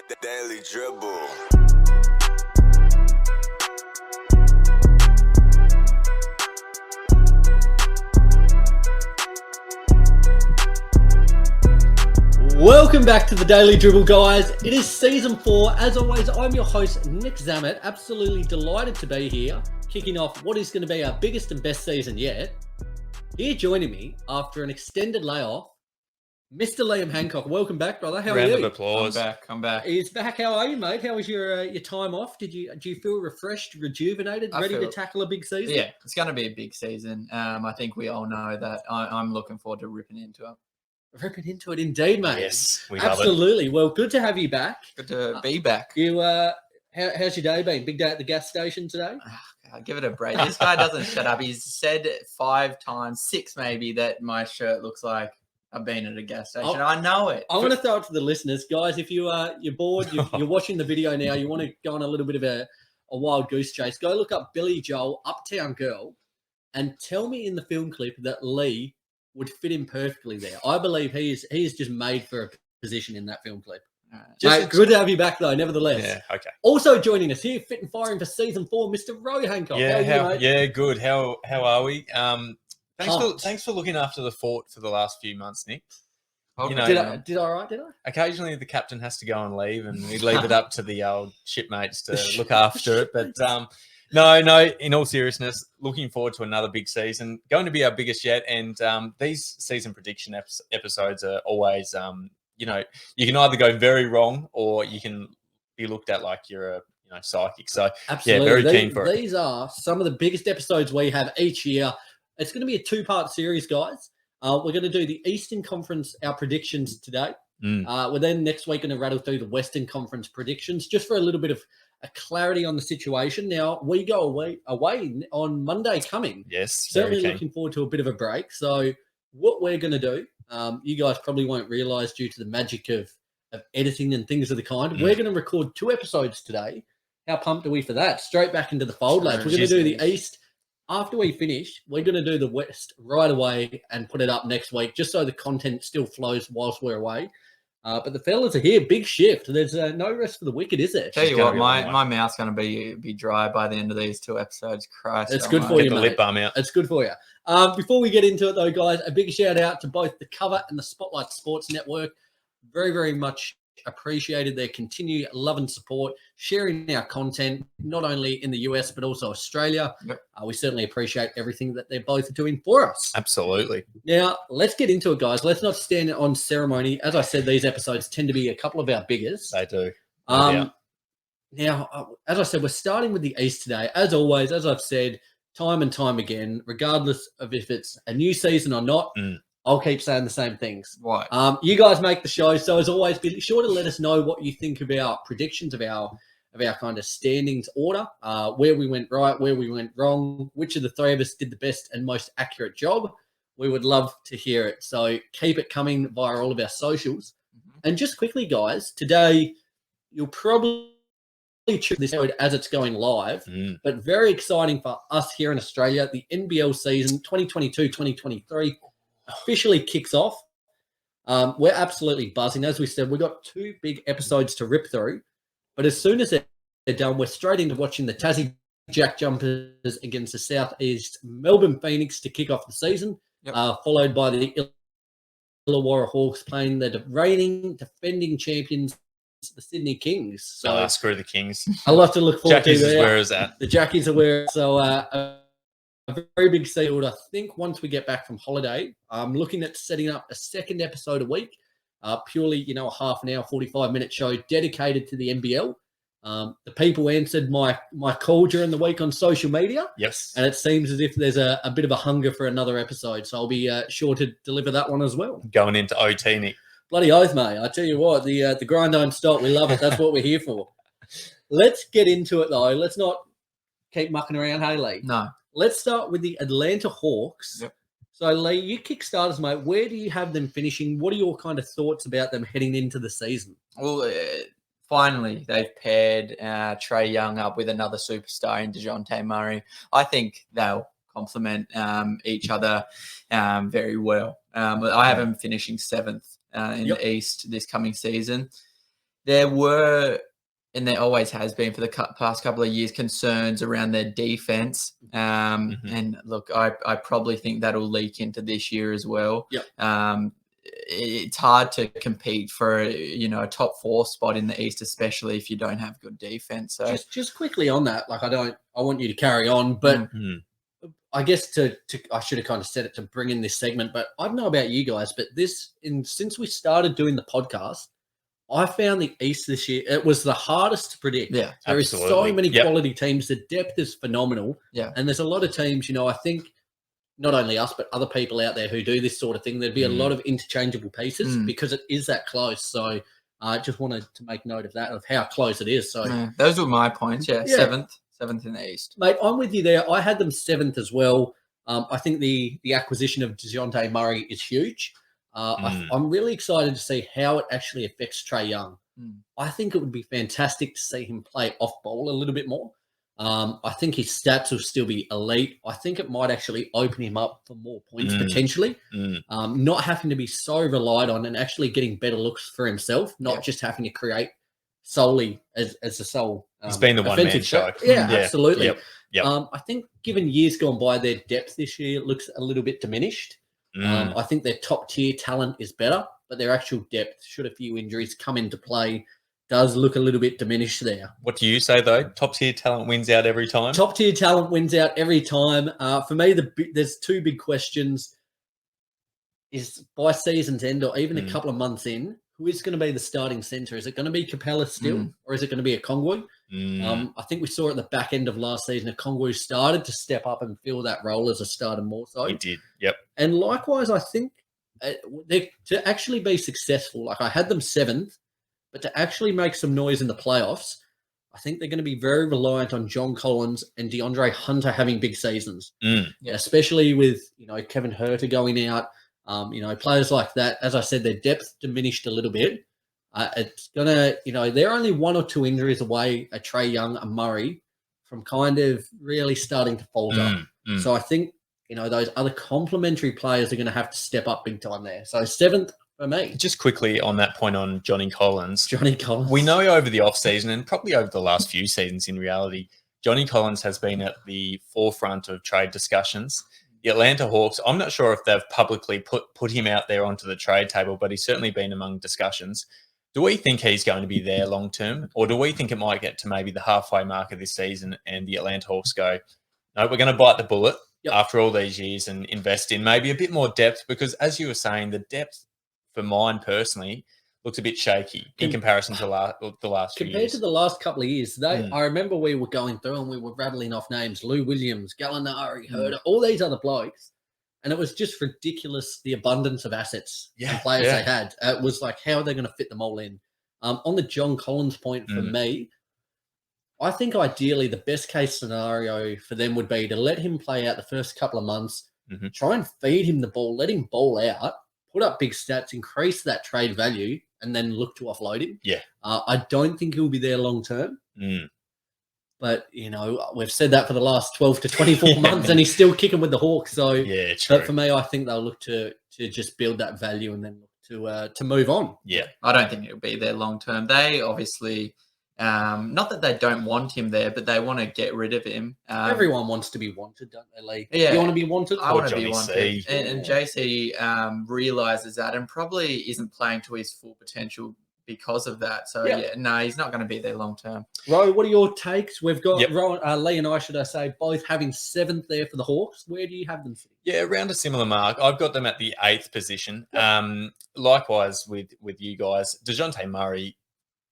The Daily Dribble. Welcome back to the Daily Dribble, guys. It is season 4. As always, I'm your host, Nick Zammit. Absolutely delighted to be here, kicking off what is going to be our biggest and best season yet. Here joining me after an extended layoff, Mr. Liam Hancock. Welcome back, brother. How are you? Round of applause. I'm back. He's back. How are you, mate? How was your time off? Do you feel refreshed, rejuvenated, ready to tackle a big season? Yeah, it's going to be a big season. I think we all know that. I'm looking forward to ripping into it. Ripping into it indeed, mate. Yes, we love it. Absolutely. Well, good to have you back. Good to be back. You, how's your day been? Big day at the gas station today? Give it a break. This guy doesn't shut up. He's said 5 times, 6 maybe, that my shirt looks like I've been at a gas station. I know it. I want to throw it to the listeners, guys. If you're bored, you're watching the video now, you want to go on a little bit of a wild goose chase, go look up Billy Joel, Uptown Girl, and tell me in the film clip that Lee would fit in perfectly there. I believe he is just made for a position in that film clip. Mate, good to have you back, though, nevertheless. Yeah, okay. Also joining us here, fit and firing for season 4, Mr. Roy Hancock. Yeah, how are you, mate? yeah, good. How are we? Pumped. Thanks for looking after the fort for the last few months, Nick. Okay. You know, Did I? occasionally the captain has to go on leave, and we leave it up to the old shipmates to look after it. But no. In all seriousness, looking forward to another big season. Going to be our biggest yet, and these season prediction episodes are always, you can either go very wrong or you can be looked at like you're a psychic. So Absolutely. yeah, very keen for it. These are some of the biggest episodes we have each year. It's going to be a 2-part series, guys. We're going to do the Eastern Conference, our predictions today. We're then next week going to rattle through the Western Conference predictions just for a little bit of a clarity on the situation. Now, we go away on Monday coming. Yes. Certainly looking forward to a bit of a break. So what we're going to do, you guys probably won't realise due to the magic of editing and things of the kind, we're going to record 2 episodes today. How pumped are we for that? Straight back into the fold, lads. We're going to do the East. After we finish, we're going to do the West right away and put it up next week, just so the content still flows whilst we're away. But the fellas are here. Big shift. There's no rest for the wicked, is there? Tell you what, my mouth's going to be dry by the end of these 2 episodes. Christ. It's good for you, mate. Lip balm out. It's good for you. Before we get into it, though, guys, a big shout out to both the Cover and the Spotlight Sports Network. Very, very much appreciated their continued love and support, sharing our content, not only in the US, but also Australia. Yep. We certainly appreciate everything that they're both doing for us. Absolutely. Now, let's get into it, guys. Let's not stand on ceremony. As I said, these episodes tend to be a couple of our biggest. They do. Now, as I said, we're starting with the East today. As always, as I've said time and time again, regardless of if it's a new season or not, I'll keep saying the same things. Right. You guys make the show, so as always, be sure to let us know what you think of our predictions of our kind of standings order, where we went right, where we went wrong, which of the 3 of us did the best and most accurate job. We would love to hear it. So keep it coming via all of our socials. And just quickly, guys, today you'll probably check this out as it's going live, but very exciting for us here in Australia. The NBL season 2022-2023 officially kicks off. We're absolutely buzzing. As we said, we've got 2 big episodes to rip through. But as soon as they're done, we're straight into watching the Tassie Jack Jumpers against the Southeast Melbourne Phoenix to kick off the season, followed by the Illawarra Hawks playing the reigning defending champions, the Sydney Kings. So screw the Kings. A lot to look forward Jackies to there. is where is that? The Jackies are where. So a very big season. I think once we get back from holiday, I'm looking at setting up a 2nd episode a week, purely, a half an hour, 45-minute show dedicated to the NBL. The people answered my call during the week on social media. Yes. And it seems as if there's a bit of a hunger for another episode. So I'll be sure to deliver that one as well. Going into OT, Nick. Bloody oath, mate. I tell you what, the grind don't stop. We love it. That's what we're here for. Let's get into it, though. Let's not keep mucking around, hey, Lee? No. Let's start with the Atlanta Hawks. Yep. So, Lee, you kick starters, mate. Where do you have them finishing? What are your kind of thoughts about them heading into the season? Well, finally, they've paired Trae Young up with another superstar in DeJounte Murray. I think they'll complement each other very well. I have them finishing 7th in the East this coming season. there were, and there always has been for the past couple of years, concerns around their defense. And look, I probably think that'll leak into this year as well. Yep. It's hard to compete for a top 4 spot in the East, especially if you don't have good defense. So just quickly on that, like I want you to carry on, but I guess I should have kind of said it to bring in this segment, but I don't know about you guys, but since we started doing the podcast, I found the East this year, it was the hardest to predict. Yeah, there is so many quality teams. The depth is phenomenal. Yeah. And there's a lot of teams, I think not only us, but other people out there who do this sort of thing, there'd be a lot of interchangeable pieces because it is that close. So I just wanted to make note of that, of how close it is. So those were my points. Yeah. Seventh in the East. Mate, I'm with you there. I had them 7th as well. I think the acquisition of DeJounte Murray is huge. I'm really excited to see how it actually affects Trae Young. I think it would be fantastic to see him play off ball a little bit more. I think his stats will still be elite. I think it might actually open him up for more points potentially. Not having to be so relied on and actually getting better looks for himself, not just having to create solely as a sole. He's been the one-man show. Yeah, absolutely. Yep. I think given years gone by, their depth this year looks a little bit diminished. I think their top-tier talent is better, but their actual depth, should a few injuries come into play, does look a little bit diminished there. What do you say, though? Top-tier talent wins out every time? Top-tier talent wins out every time. For me, there's 2 big questions. Is by season's end or even a couple of months in, who is going to be the starting centre? Is it going to be Capella still, or is it going to be a Okongwu? I think we saw at the back end of last season, Okongwu started to step up and fill that role as a starter more so. He did, yep. And likewise, I think to actually be successful, like I had them 7th, but to actually make some noise in the playoffs, I think they're going to be very reliant on John Collins and DeAndre Hunter having big seasons, especially with Kevin Huerter going out. Players like that, as I said, their depth diminished a little bit. It's going to, they're only 1 or 2 injuries away, a Trae Young, a Murray, from kind of really starting to falter. So I think, those other complementary players are going to have to step up big time there. So 7th for me. Just quickly on that point on Johnny Collins. We know over the offseason and probably over the last few seasons in reality, Johnny Collins has been at the forefront of trade discussions. The Atlanta Hawks, I'm not sure if they've publicly put him out there onto the trade table, but he's certainly been among discussions. Do we think he's going to be there long term, or do we think it might get to maybe the halfway mark of this season and the Atlanta Hawks go, no, we're going to bite the bullet after all these years and invest in maybe a bit more depth? Because as you were saying, the depth for mine personally looks a bit shaky in comparison to the last few years. Compared to the last couple of years, I remember we were going through and we were rattling off names, Lou Williams, Gallinari, Huerter, all these other blokes. And it was just ridiculous, the abundance of assets and players they had. It was like, how are they going to fit them all in? On the John Collins point for me, I think ideally the best case scenario for them would be to let him play out the first couple of months, try and feed him the ball, let him ball out, put up big stats, increase that trade value, and then look to offload him. Yeah. I don't think he'll be there long term. But, we've said that for the last 12 to 24 months and he's still kicking with the Hawks. So, yeah, true. But for me, I think they'll look to just build that value and then look to move on. Yeah. I don't think it'll be there long term. They obviously, not that they don't want him there, but they want to get rid of him. Everyone wants to be wanted, don't they, Lee? Yeah. You want to be wanted? I want to be Johnny wanted. C. And JC realizes that and probably isn't playing to his full potential because of that. So, he's not going to be there long term. Ro, what are your takes? We've got Lee and I, should I say, both having 7th there for the Hawks. Where do you have them sitting? Yeah, around a similar mark. I've got them at the 8th position. Likewise with you guys, DeJounte Murray,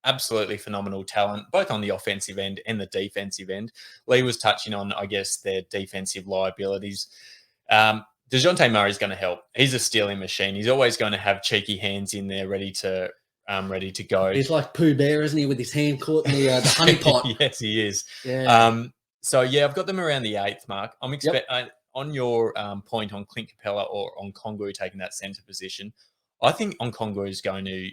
absolutely phenomenal talent, both on the offensive end and the defensive end. Lee was touching on, I guess, their defensive liabilities. DeJounte Murray's going to help. He's a stealing machine. He's always going to have cheeky hands in there ready to go. He's like Pooh Bear, isn't he, with his hand caught in the honey pot? Yes, he is. Yeah. I've got them around the 8th mark. I'm on your point on Clint Capella or on Okongwu taking that centre position. I think Okongwu is going to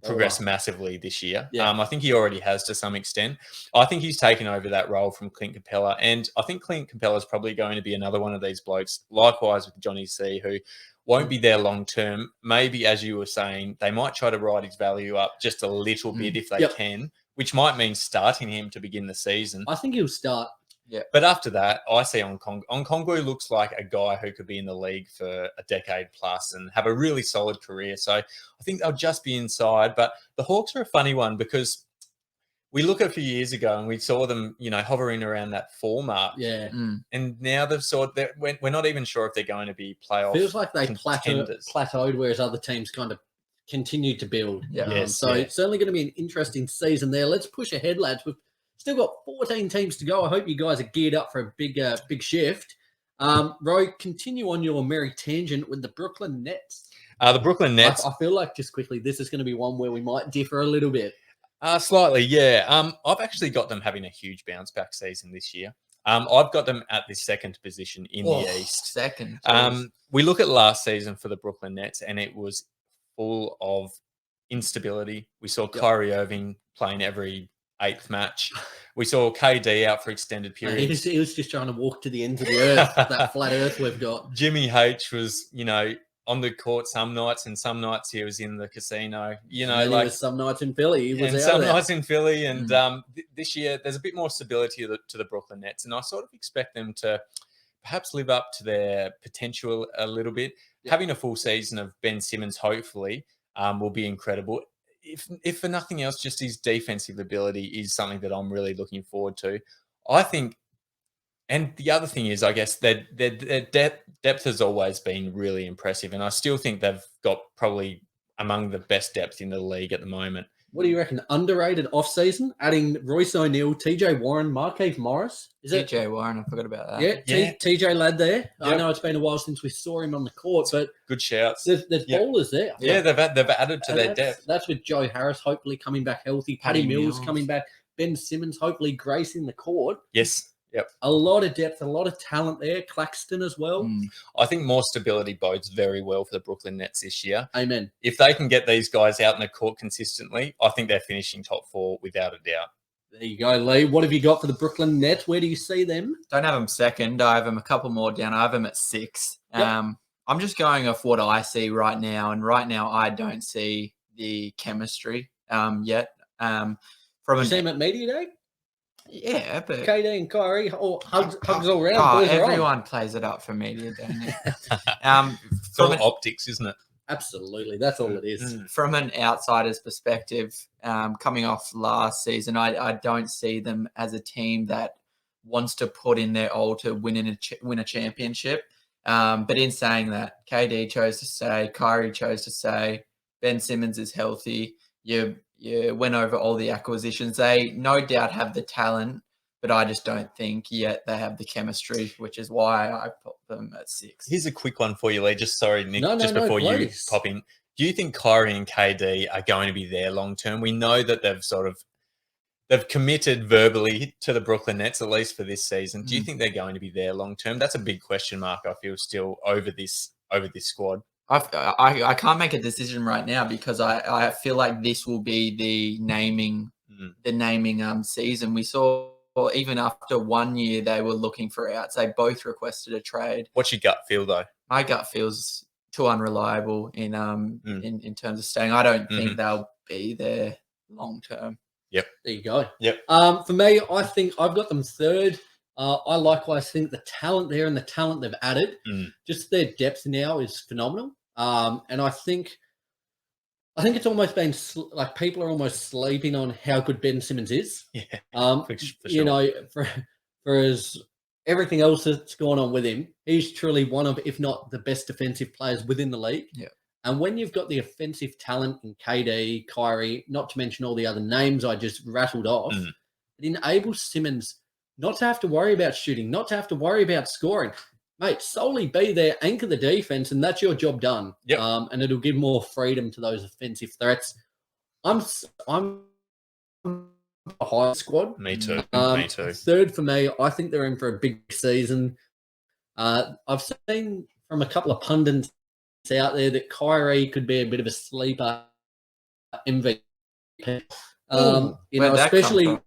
progress massively this year. I think he already has to some extent. I think he's taken over that role from Clint Capella, and I think Clint Capella is probably going to be another one of these blokes, likewise with Johnny C, who won't be there long term. Maybe, as you were saying, they might try to ride his value up just a little bit if they can, which might mean starting him to begin the season. I think he'll start. Yeah. But after that, I see Onkongwu looks like a guy who could be in the league for a decade plus and have a really solid career. So I think they'll just be inside. But the Hawks are a funny one because we look at a few years ago and we saw them, hovering around that 4 mark. Yeah. And now they've we're not even sure if they're going to be playoff. Feels like they contenders. plateaued, whereas other teams kind of continued to build. Yeah. It's certainly going to be an interesting season there. Let's push ahead, lads. We've still got 14 teams to go. I hope you guys are geared up for a big shift. Ro, continue on your merry tangent with the Brooklyn Nets. The Brooklyn Nets. I feel like, just quickly, this is going to be one where we might differ a little bit. Slightly, yeah. I've actually got them having a huge bounce back season this year. I've got them at the second position in the East. Second. We look at last season for the Brooklyn Nets, and it was full of instability. We saw Kyrie Irving playing every 8th match. We saw KD out for extended periods. He was just trying to walk to the end of the earth, that flat earth we've got. Jimmy H was, on the court some nights, and some nights he was in the casino. He was some nights in Philly. He was out nights in Philly. And this year, there's a bit more stability to the Brooklyn Nets, and I sort of expect them to perhaps live up to their potential a little bit. Yeah. Having a full season of Ben Simmons, hopefully, will be incredible. If for nothing else, just his defensive ability is something that I'm really looking forward to. I think. And the other thing is, I guess, their depth has always been really impressive. And I still think they've got probably among the best depth in the league at the moment. What do you reckon? Underrated off-season? Adding Royce O'Neal, TJ Warren, Markieff Morris? TJ Warren, I forgot about that. Yeah. TJ lad there. Yep. I know it's been a while since we saw him on the court, but good shouts. There's ballers there. Yeah, they've added to their depth. That's with Joe Harris hopefully coming back healthy. Patty Mills coming back. Ben Simmons hopefully gracing the court. Yes. Yep. A lot of depth, a lot of talent there. Claxton as well. I think more stability bodes very well for the Brooklyn Nets this year. Amen. If they can get these guys out in the court consistently, I think they're finishing top 4 without a doubt. There you go, Lee. What have you got for the Brooklyn Nets? Where do you see them? Don't have them second. I have them a couple more down. I have them at 6. Yep. I'm just going off what I see right now. And right now, I don't see the chemistry yet. You see them at Media Day? Yeah, but KD and Kyrie, hugs all around. Everyone plays it up for Media Day. It's all optics, isn't it? Absolutely, that's all it is. From an outsider's perspective, coming off last season, I don't see them as a team that wants to put in their all to win a championship. But in saying that, KD chose to stay, Kyrie chose to stay, Ben Simmons is healthy. You went over all the acquisitions. They no doubt have the talent, but I just don't think yet they have the chemistry, which is why I put them at 6. Here's a quick one for you, Lee. Just sorry, Nick, before you pop in. Do you think Kyrie and KD are going to be there long term? We know that they've committed verbally to the Brooklyn Nets, at least for this season. Do you think they're going to be there long term? That's a big question mark, I feel, still over this squad. I can't make a decision right now because I feel like this will be the naming season. We saw even after 1 year they were looking for outs. They both requested a trade. What's your gut feel though? My gut feels too unreliable in terms of staying. I don't think they'll be there long term. Yep. There you go. Yep. For me, I think I've got them 3rd. I likewise think the talent there and the talent they've added, just their depth now is phenomenal. And I think it's almost been like people are almost sleeping on how good Ben Simmons is. Yeah, for sure. For as everything else that's gone on with him, he's truly one of, if not the best defensive players within the league. Yeah. And when you've got the offensive talent in KD, Kyrie, not to mention all the other names I just rattled off, it enables Simmons not to have to worry about shooting, not to have to worry about scoring. Mate, solely be there, anchor the defense, and that's your job done. Yep. And it'll give more freedom to those offensive threats. I'm a high squad. Me too. Me too. 3rd for me. I think they're in for a big season. I've seen from a couple of pundits out there that Kyrie could be a bit of a sleeper MVP. Where'd that come especially from?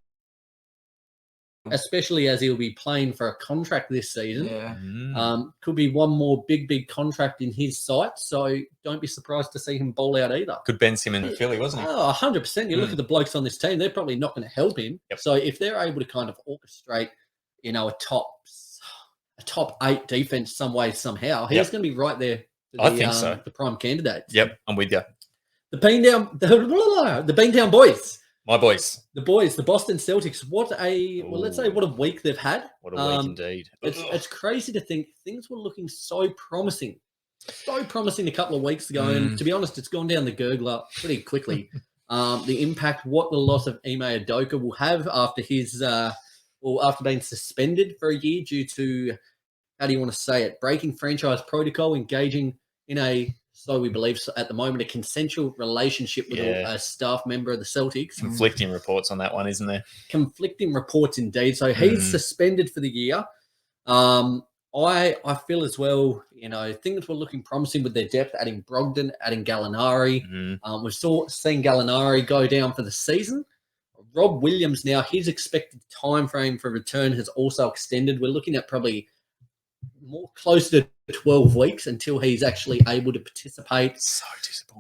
especially as he'll be playing for a contract this season. Yeah. Could be one more big contract in his sights. So don't be surprised to see him ball out either. Good Ben Simmons in Philly, wasn't he? Oh, 100%. You look at the blokes on this team, they're probably not going to help him. Yep. So if they're able to kind of orchestrate, a top 8 defense some way, somehow, he's going to be right there. I think so. The prime candidate. Yep, I'm with you. The Beantown boys. My boys. The Boston Celtics. Let's say what a week they've had. What a week indeed. It's crazy to think things were looking so promising a couple of weeks ago. And to be honest, it's gone down the gurgler pretty quickly. The impact, what the loss of Ime Udoka will have after after being suspended for a year due to, how do you want to say it, breaking franchise protocol, engaging in so we believe at the moment, a consensual relationship with a staff member of the Celtics. Conflicting reports on that one, isn't there? Conflicting reports indeed. So he's suspended for the year. I feel as well, things were looking promising with their depth, adding Brogdon, adding Gallinari. We've seen Gallinari go down for the season. Rob Williams now, his expected time frame for return has also extended. We're looking at probably more close to 12 weeks until he's actually able to participate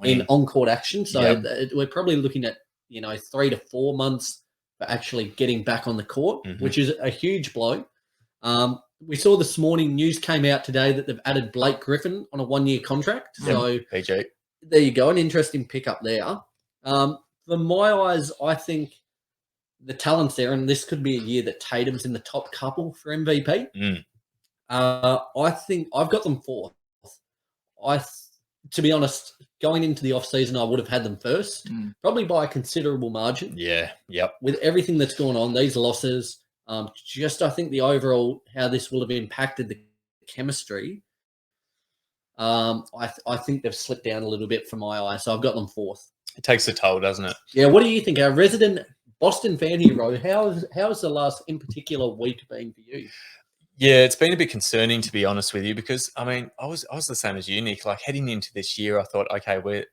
in on-court action. So we're probably looking at, 3 to 4 months for actually getting back on the court, which is a huge blow. We saw this morning, news came out today that they've added Blake Griffin on a 1-year contract. So PJ. There you go, an interesting pickup there. For my eyes, I think the talent's there, and this could be a year that Tatum's in the top couple for MVP. I think I've got them 4th. To be honest, going into the offseason, I would have had them first, probably by a considerable margin. Yeah, yep. With everything that's gone on, these losses, I think the overall, how this will have impacted the chemistry, I think they've slipped down a little bit from my eye, so I've got them 4th. It takes a toll, doesn't it? Yeah, what do you think? Our resident Boston fan hero, how's the last, in particular, week been for you? Yeah, it's been a bit concerning, to be honest with you, because I was the same as you, Nick. Like heading into this year, I thought, okay, we're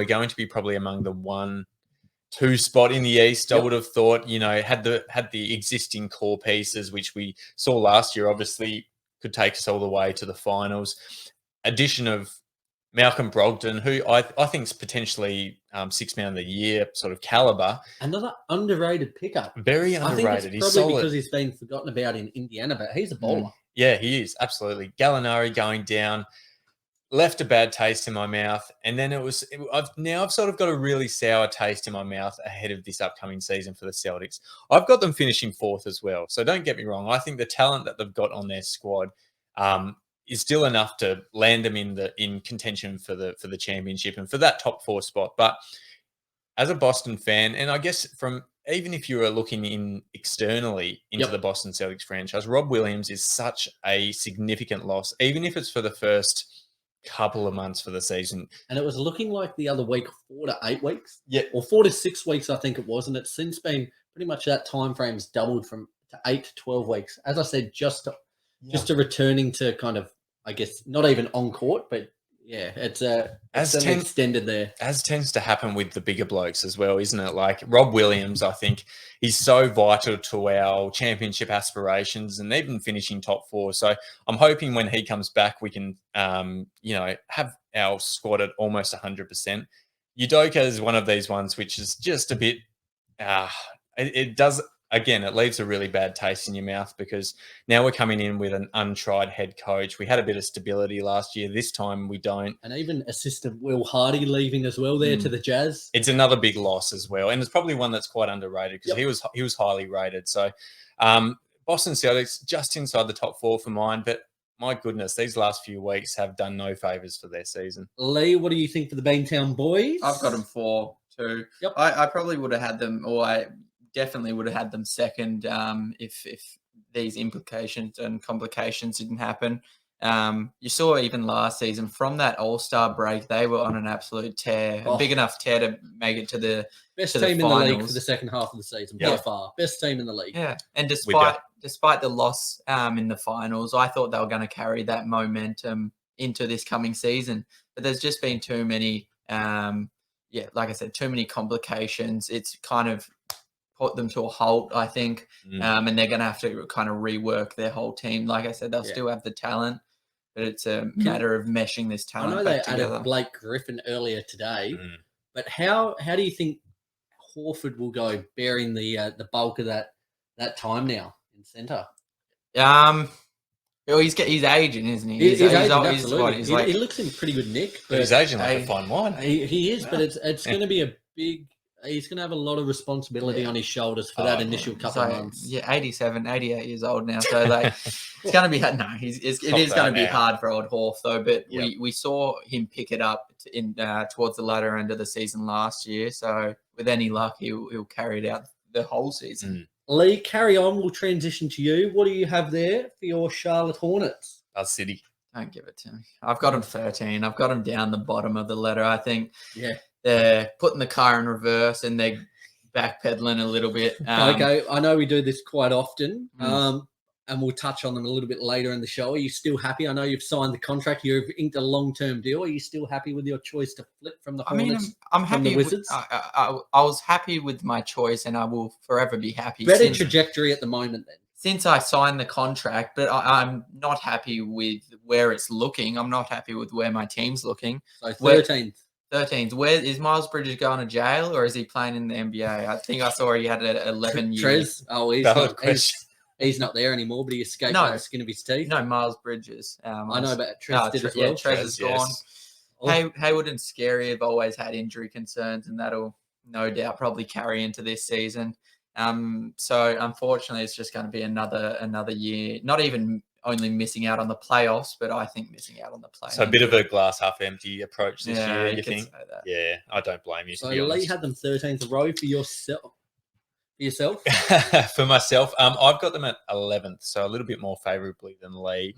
going to be probably among the 1-2 spot in the East. I would have thought, had the existing core pieces, which we saw last year, obviously could take us all the way to the finals. Addition of Malcolm Brogdon, who I think is potentially 6th man of the year sort of caliber. Another underrated pickup. Very underrated. I think it's probably because he's been forgotten about in Indiana, but he's a bowler. Yeah, he is. Absolutely. Gallinari going down, left a bad taste in my mouth. And then I've sort of got a really sour taste in my mouth ahead of this upcoming season for the Celtics. I've got them finishing 4th as well. So don't get me wrong. I think the talent that they've got on their squad, is still enough to land them in contention for the championship and for that top 4 spot. But as a Boston fan, and I guess even if you were looking externally into the Boston Celtics franchise, Rob Williams is such a significant loss, even if it's for the first couple of months for the season. And it was looking like the other week 4 to 8 weeks. Yeah. Or 4 to 6 weeks, I think it was. And it's since been pretty much that time frame's doubled to 8 to 12 weeks. As I said, just to returning to kind of, I guess, not even on court, but yeah, it's extended there. As tends to happen with the bigger blokes as well, isn't it? Like Rob Williams, I think he's so vital to our championship aspirations and even finishing top 4. So I'm hoping when he comes back, we can, have our squad at almost 100%. Udoka is one of these ones which is just a bit, it does. Again, it leaves a really bad taste in your mouth because now we're coming in with an untried head coach. We had a bit of stability last year. This time we don't. And even assistant Will Hardy leaving as well there to the Jazz. It's another big loss as well. And it's probably one that's quite underrated because he was highly rated. So Boston Celtics just inside the top 4 for mine. But my goodness, these last few weeks have done no favours for their season. Lee, what do you think for the Beantown boys? I've got them 4 too. Yep. I probably would have had them, or I definitely would have had them second if these implications and complications didn't happen. You saw even last season from that All-Star break, they were on an absolute tear, a big enough tear to make it to the best to team the in the league finals. for the second half of the season by far. Best team in the league. Yeah, and despite the loss in the finals, I thought they were going to carry that momentum into this coming season. But there's just been too many, like I said, too many complications. It's kind of put them to a halt, I think. And they're going to have to kind of rework their whole team. Like I said, they'll still have the talent, but it's a matter of meshing this I talent know they back together. added Blake Griffin earlier today, but how do you think Horford will go bearing the bulk of that time now in centre? Well, he's aging, isn't he? He's aging, old, absolutely. he's like, he looks in pretty good nick. But he's aging like a fine wine. He is, but it's going to be a big... He's going to have a lot of responsibility on his shoulders for that initial couple of months. Yeah, 87, 88 years old now. So like, it's going to be no. It is going to be hard for old Horf though. But we saw him pick it up towards the latter end of the season last year. So with any luck, he'll carry it out the whole season. Lee, carry on. We'll transition to you. What do you have there for your Charlotte Hornets? Buzz City. Don't give it to me. I've got him 13. I've got him down the bottom of the letter. I think. Yeah. They're putting the car in reverse and they're backpedaling a little bit. Okay, I know we do this quite often, and we'll touch on them a little bit later in the show. Are you still happy? I know you've signed the contract. You've inked a long-term deal. Are you still happy with your choice to flip from the Hornets? I'm happy. From the Wizards? I was happy with my choice, and I will forever be happy. Better trajectory at the moment, then. Since I signed the contract, but I'm not happy with where it's looking. I'm not happy with where my team's looking. So 13th. 13th. Where is Miles Bridges going to jail, or is he playing in the NBA? I think I saw he had an 11 year. Trez. Oh, he's not there anymore, but he escaped by the skin of his teeth. No, Miles Bridges. I know, but Trez did as well. Yeah, Trez is gone. Hayward and Scary have always had injury concerns, and that'll no doubt probably carry into this season. So unfortunately, it's just going to be another year. Not even only missing out on the playoffs, but I think missing out on the playoffs. So a bit of a glass half empty approach this year, you think? Say that. Yeah, I don't blame you. So Lee had them 13th row for yourself. For myself, I've got them at 11th, so a little bit more favourably than Lee.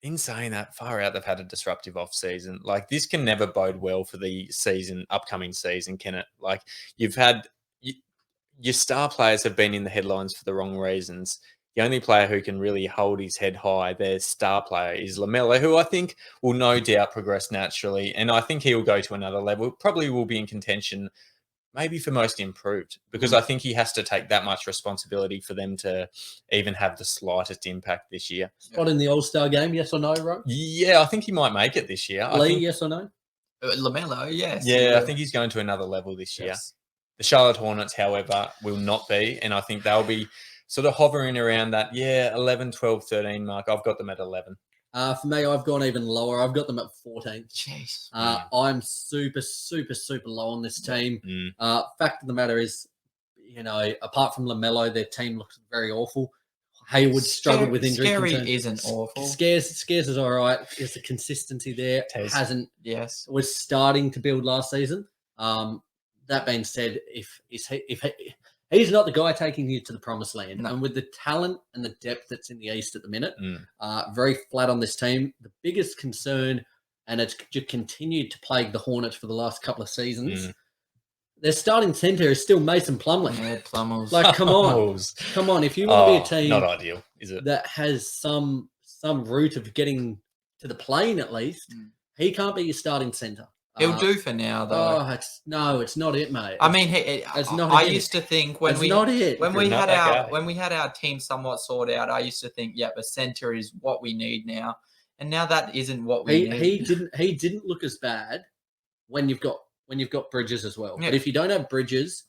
In saying that, far out, they've had a disruptive off season. Like, this can never bode well for the upcoming season, can it? Like, you've had your star players have been in the headlines for the wrong reasons. The only player who can really hold his head high, their star player, is LaMelo, who I think will no doubt progress naturally. And I think he will go to another level. Probably will be in contention, maybe for most improved, because I think he has to take that much responsibility for them to even have the slightest impact this year. Spot in the All-Star game, yes or no, Ro? Yeah, I think he might make it this year. Lee, yes or no? LaMelo, yes. Yeah, I think he's going to another level this year. The Charlotte Hornets, however, will not be. And I think they'll be sort of hovering around that, 11, 12, 13 mark. I've got them at 11. For me, I've gone even lower. I've got them at 14. Jeez. I'm super, super, super low on this team. Fact of the matter is, apart from LaMelo, their team looks very awful. Hayward struggled with injury. Scary isn't awful. Scares is all right. There's a consistency there. Was starting to build last season. That being said, if he's not the guy taking you to the promised land, and with the talent and the depth that's in the East at the minute, very flat on this team. The biggest concern, and it's just continued to plague the Hornets for the last couple of seasons, their starting centre is still Mason Plumlee. Yeah, Plummels. Like, come on. If you want to be a team, not ideal, is it? That has some route of getting to the plane at least, he can't be your starting centre. He'll do for now, though. It's not it, mate. I mean, I used to think when we had our team somewhat sorted out, I used to think, a center is what we need now, and now that isn't what we need. He didn't look as bad when you've got Bridges as well. Yeah. But if you don't have Bridges,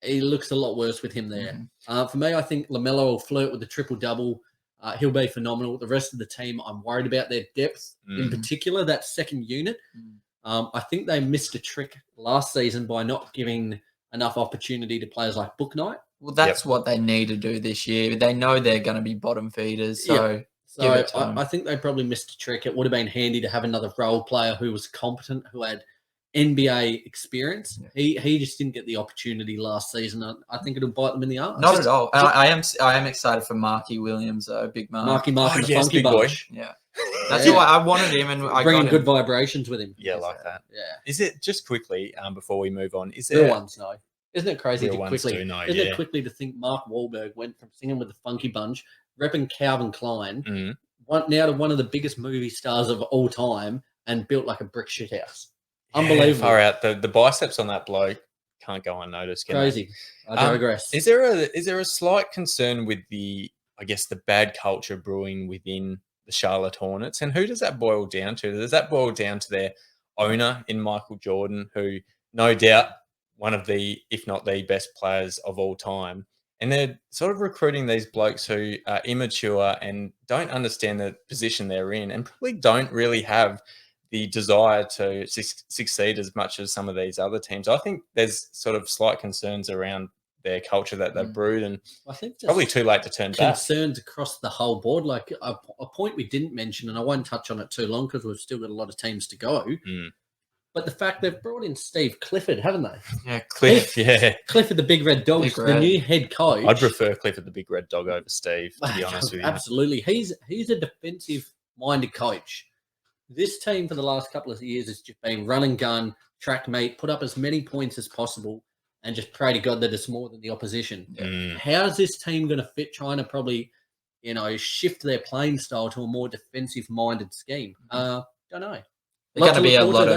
he looks a lot worse with him there. For me, I think LaMelo will flirt with the triple-double. He'll be phenomenal. The rest of the team, I'm worried about their depth, in particular, that second unit. I think they missed a trick last season by not giving enough opportunity to players like Booknight. Well, that's what they need to do this year. They know they're going to be bottom feeders, so give it time. I think they probably missed a trick. It would have been handy to have another role player who was competent, who had NBA experience. He just didn't get the opportunity last season. I think it'll bite them in the arse. Not at all. I am excited for Marky Williams, big Mark. Marky and the Funky Bunch. Yeah. That's why I wanted him, and I bringing got good vibrations with him. Yeah, like that. Yeah. Is it just quickly before we move on? Is there real ones? No. Isn't it crazy real to quickly? Isn't it quickly to think Mark Wahlberg went from singing with the Funky Bunch, repping Calvin Klein, now to one of the biggest movie stars of all time, and built like a brick shit house. Unbelievable. Far out. The biceps on that bloke can't go unnoticed. Can they? Crazy. I digress. Is there a slight concern with the bad culture brewing within the Charlotte Hornets, and who does that boil down to? Does that boil down to their owner in Michael Jordan, who no doubt one of the, if not the best players of all time, and they're sort of recruiting these blokes who are immature and don't understand the position they're in, and probably don't really have the desire to succeed as much as some of these other teams. I think there's sort of slight concerns around their culture that they've brewed, and I think it's probably too late to turn back. Concerns across the whole board. Like a point we didn't mention, and I won't touch on it too long because we've still got a lot of teams to go. But the fact they've brought in Steve Clifford, haven't they? Yeah, Clifford the Big Red Dog, the new head coach. I'd prefer Clifford the Big Red Dog over Steve, to be honest with you. Absolutely. He's a defensive-minded coach. This team for the last couple of years has just been run and gun, track meet, put up as many points as possible, and just pray to God that it's more than the opposition. How's this team going to fit trying to probably, shift their playing style to a more defensive-minded scheme? Don't know. There's going to be a lot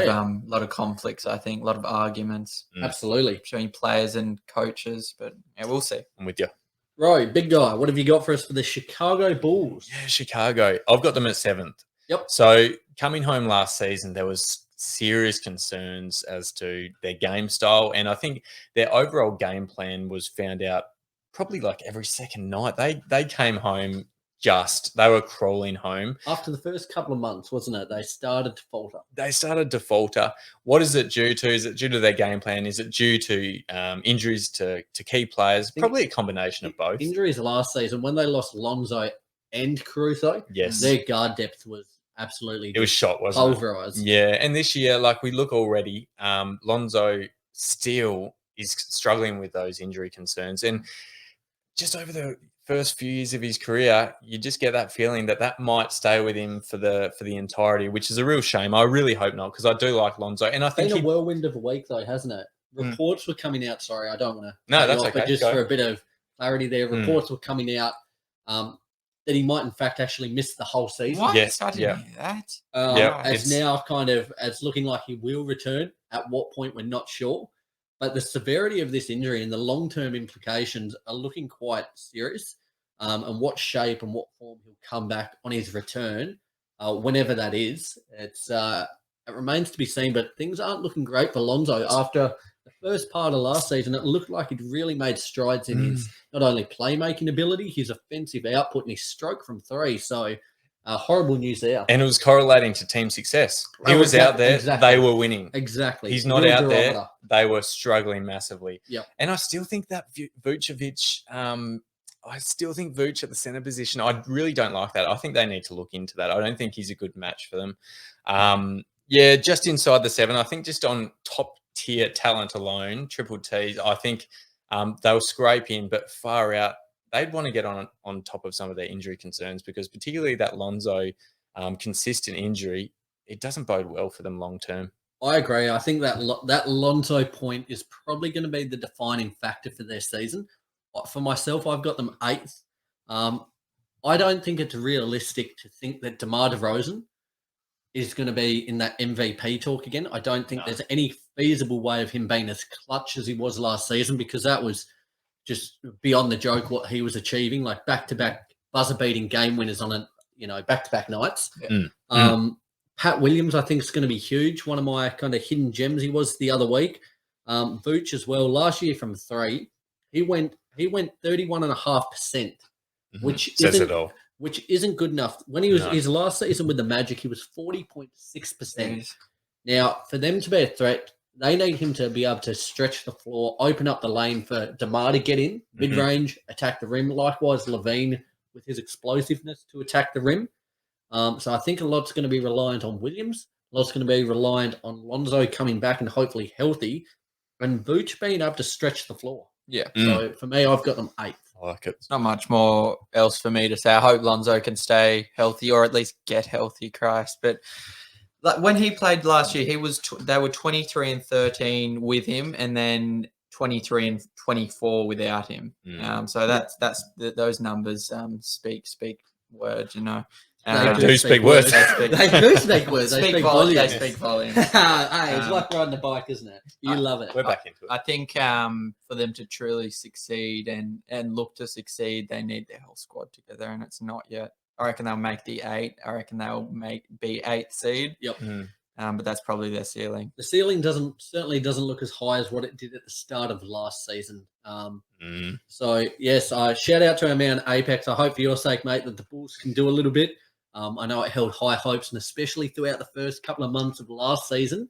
of conflicts, I think, a lot of arguments. Absolutely. Between players and coaches, but yeah, we'll see. I'm with you. Right, big guy, what have you got for us for the Chicago Bulls? Yeah, Chicago. I've got them at 7th. Yep. So coming home last season, there was serious concerns as to their game style, and I think their overall game plan was found out probably like every second night. They came home they were crawling home. After the first couple of months, wasn't it? They started to falter. What is it due to? Is it due to their game plan? Is it due to injuries to key players? Probably a combination of both. Injuries last season, when they lost Lonzo and Caruso, yes, their guard depth was absolutely it was shot, wasn't pulverized. it? Yeah, and this year, like we look already, Lonzo still is struggling with those injury concerns, and just over the first few years of his career, you just get that feeling that might stay with him for the entirety, which is a real shame. I really hope not, because I do like Lonzo, and I think it's been a whirlwind of a week though, hasn't it? Reports were coming out. Sorry, I don't want to. No, that's okay. But just for a bit of clarity, there, reports were coming out that he might, in fact, actually miss the whole season. What? Yes, I didn't hear that. As now as looking like he will return. At what point, we're not sure. But the severity of this injury and the long-term implications are looking quite serious. And what shape and what form he'll come back on his return, whenever that is, it remains to be seen. But things aren't looking great for Lonzo. After the first part of last season, it looked like he'd really made strides in his not only playmaking ability, his offensive output, and his stroke from three. So horrible news there. And it was correlating to team success. He was out there, they were winning. Exactly. He's not out there, they were struggling massively. Yep. And I still think that Vucevic, I still think Vooch at the center position, I really don't like that. I think they need to look into that. I don't think he's a good match for them. Just inside the 7, I think just on top tier talent alone, triple T's, I think they'll scrape in, but far out, they'd want to get on top of some of their injury concerns, because particularly that Lonzo consistent injury, it doesn't bode well for them long term. I agree. I think that Lonzo point is probably going to be the defining factor for their season. For myself, I've got them 8th. I don't think it's realistic to think that DeMar DeRozan is going to be in that MVP talk again. I don't think there's any feasible way of him being as clutch as he was last season, because that was just beyond the joke what he was achieving, like back-to-back buzzer-beating game winners on back-to-back nights. Pat Williams, I think, is going to be huge. One of my kind of hidden gems he was the other week. Vooch as well. Last year from 3, he went 31.5%, which says it all. Which isn't good enough. When he was his last season with the Magic, he was 40.6%. Now, for them to be a threat, they need him to be able to stretch the floor, open up the lane for DeMar to get in, mid-range, attack the rim. Likewise, Levine with his explosiveness to attack the rim. So I think a lot's going to be reliant on Williams. A lot's going to be reliant on Lonzo coming back and hopefully healthy, and Vooch being able to stretch the floor. Yeah. So for me, I've got them 8th. I like it. It's not much more else for me to say. I hope Lonzo can stay healthy, or at least get healthy, Christ. But like when he played last year, they were 23-13 with him, and then 23-24 without him. So that's those numbers speak words, They do speak words. They do speak words. They speak volumes. They speak volumes. Hey, it's like riding a bike, isn't it? You love it. We're back into it. I think for them to truly succeed and look to succeed, they need their whole squad together, and it's not yet. I reckon they'll make the 8. I reckon they'll be 8th seed. Yep. But that's probably their ceiling. The ceiling certainly doesn't look as high as what it did at the start of last season. So yes, shout out to our man Apex. I hope for your sake, mate, that the Bulls can do a little bit. I know it held high hopes, and especially throughout the first couple of months of last season.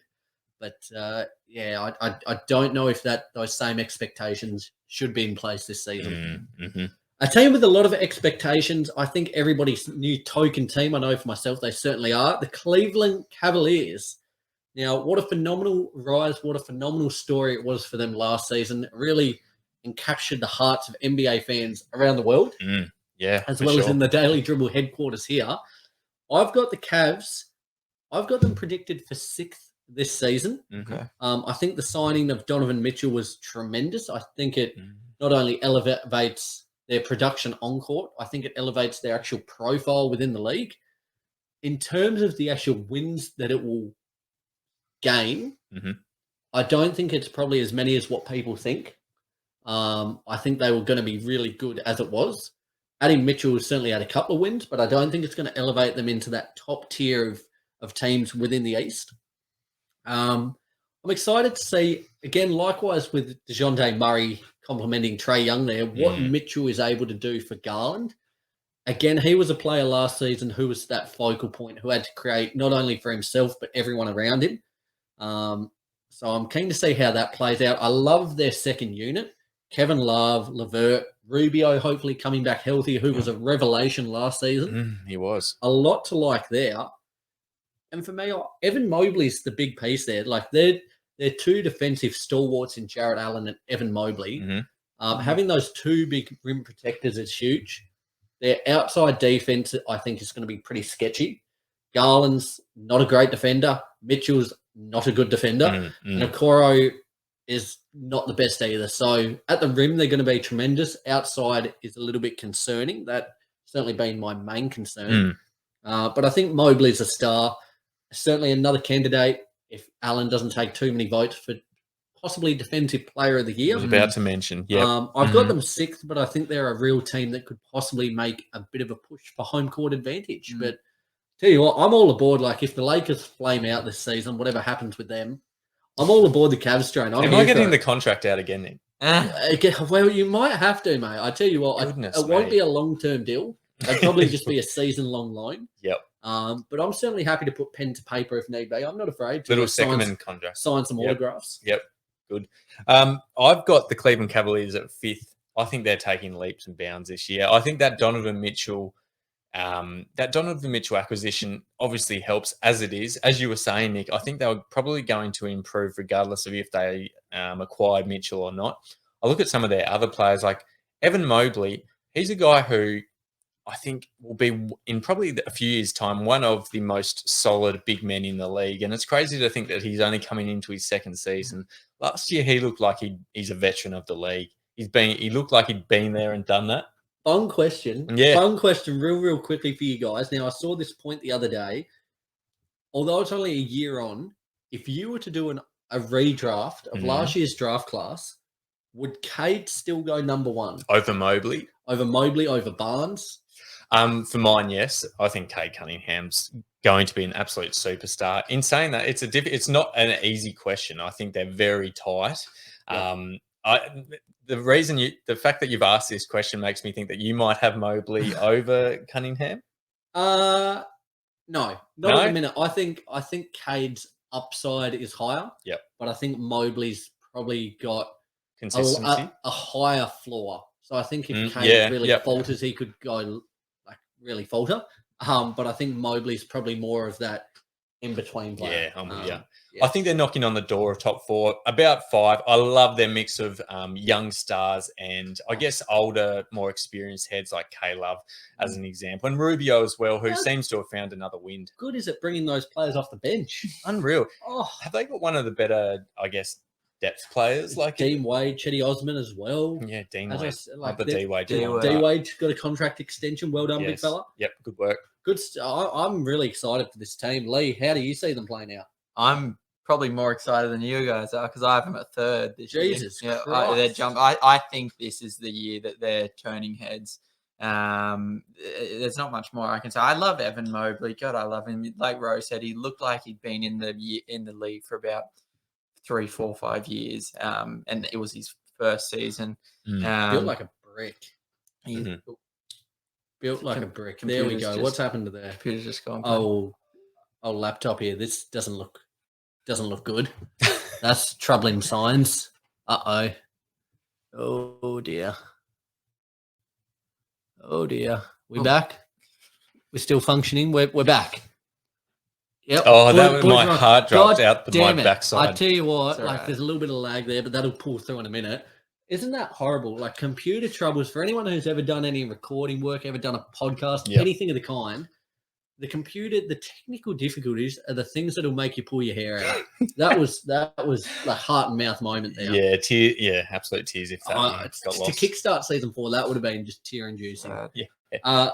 But I don't know if those same expectations should be in place this season. A team with a lot of expectations. I think everybody's new token team. I know for myself, they certainly are. The Cleveland Cavaliers. Now, what a phenomenal rise. What a phenomenal story it was for them last season. It really encaptured the hearts of NBA fans around the world. Yeah, as well as in the Daily Dribble headquarters here. I've got the Cavs. I've got them predicted for 6th this season. Okay. I think the signing of Donovan Mitchell was tremendous. I think it not only elevates their production on court, I think it elevates their actual profile within the league. In terms of the actual wins that it will gain, I don't think it's probably as many as what people think. I think they were going to be really good as it was. Adding Mitchell has certainly had a couple of wins, but I don't think it's going to elevate them into that top tier of teams within the East. I'm excited to see, again, likewise with DeJounte Murray complimenting Trae Young there, what Mitchell is able to do for Garland. Again, he was a player last season who was that focal point, who had to create not only for himself, but everyone around him. So I'm keen to see how that plays out. I love their second unit. Kevin Love, LeVert, Rubio, hopefully coming back healthy, who was a revelation last season. He was. A lot to like there. And for me, Evan Mobley's the big piece there. Like they're two defensive stalwarts in Jarrett Allen and Evan Mobley. Having those two big rim protectors is huge. Their outside defense, I think, is going to be pretty sketchy. Garland's not a great defender. Mitchell's not a good defender. And Okoro is not the best either. So at the rim, they're going to be tremendous. Outside is a little bit concerning. That certainly been my main concern. But I think Mobley's a star. Certainly another candidate if Allen doesn't take too many votes for possibly Defensive Player of the Year. I was about to mention. I've got them 6th, but I think they're a real team that could possibly make a bit of a push for home court advantage. But tell you what, I'm all aboard. Like if the Lakers flame out this season, whatever happens with them, I'm all aboard the Cavs train. Am I getting the contract out again then? Well, you might have to, mate. I tell you what, Goodness, it won't be a long-term deal. It'll probably just be a season-long loan. But I'm certainly happy to put pen to paper if need be. I'm not afraid to little second contract. Sign some autographs. Good. I've got the Cleveland Cavaliers at 5th. I think they're taking leaps and bounds this year. I think that Donovan Mitchell acquisition obviously helps as it is. As you were saying, Nick, I think they were probably going to improve regardless of if they acquired Mitchell or not. I look at some of their other players like Evan Mobley. He's a guy who I think will be, in probably a few years' time, one of the most solid big men in the league. And it's crazy to think that he's only coming into his second season. Last year, he looked like he's a veteran of the league. He looked like he'd been there and done that. Fun question. Fun question real quickly for you guys. Now, I saw this point the other day. Although it's only a year on, if you were to do a redraft of last year's draft class, would Cade still go number 1? Over Mobley? Over Barnes? For mine, yes. I think Cade Cunningham's going to be an absolute superstar. In saying that, it's not an easy question. I think they're very tight. The fact that you've asked this question makes me think that you might have Mobley over Cunningham. No, not at the minute. I think Cade's upside is higher. But I think Mobley's probably got consistency, a higher floor. So I think if Cade really falters, he could go really falter. But I think Mobley's probably more of that in between player. I'm with you. I think they're knocking on the door of top 4, about 5. I love their mix of young stars and I guess older, more experienced heads like K-Love as an example, and Rubio as well, who seems to have found another wind. Good is it bringing those players off the bench? Unreal. Have they got one of the better, I guess, depth players like Dean Wade, Chetty Osman as well? Dean Wade. Like D-Wade. D-Wade's got a contract extension. Well done, big fella. Good work. I'm really excited for this team. Lee, how do you see them play now? I'm probably more excited than you guys are because I have them at third this Jesus year. Christ. I think this is the year that they're turning heads. There's not much more I can say. I love Evan Mobley. God, I love him. Like Rose said, he looked like he'd been in the league for about 3, 4, 5 years. And it was his first season. Built like a brick. He's Built like a brick. There we computer's go. just- What's happened to there? computer's just gone. Oh, laptop here. This doesn't look good. That's troubling signs. Oh dear. Oh dear. We back? We're still functioning. We're back. Yep. Oh, Good, my good. heart dropped God out damn my it. backside. I tell you what, It's all right. there's a little bit of lag there, but that'll pull through in a minute. Isn't that horrible? Like computer troubles for anyone who's ever done any recording work, ever done a podcast, Yep. anything of the kind. The technical difficulties are the things that'll make you pull your hair out. That was like heart and mouth moment there. Yeah, absolute tears if that got To lost. kickstart season 4, that would have been just tear inducing. Yeah.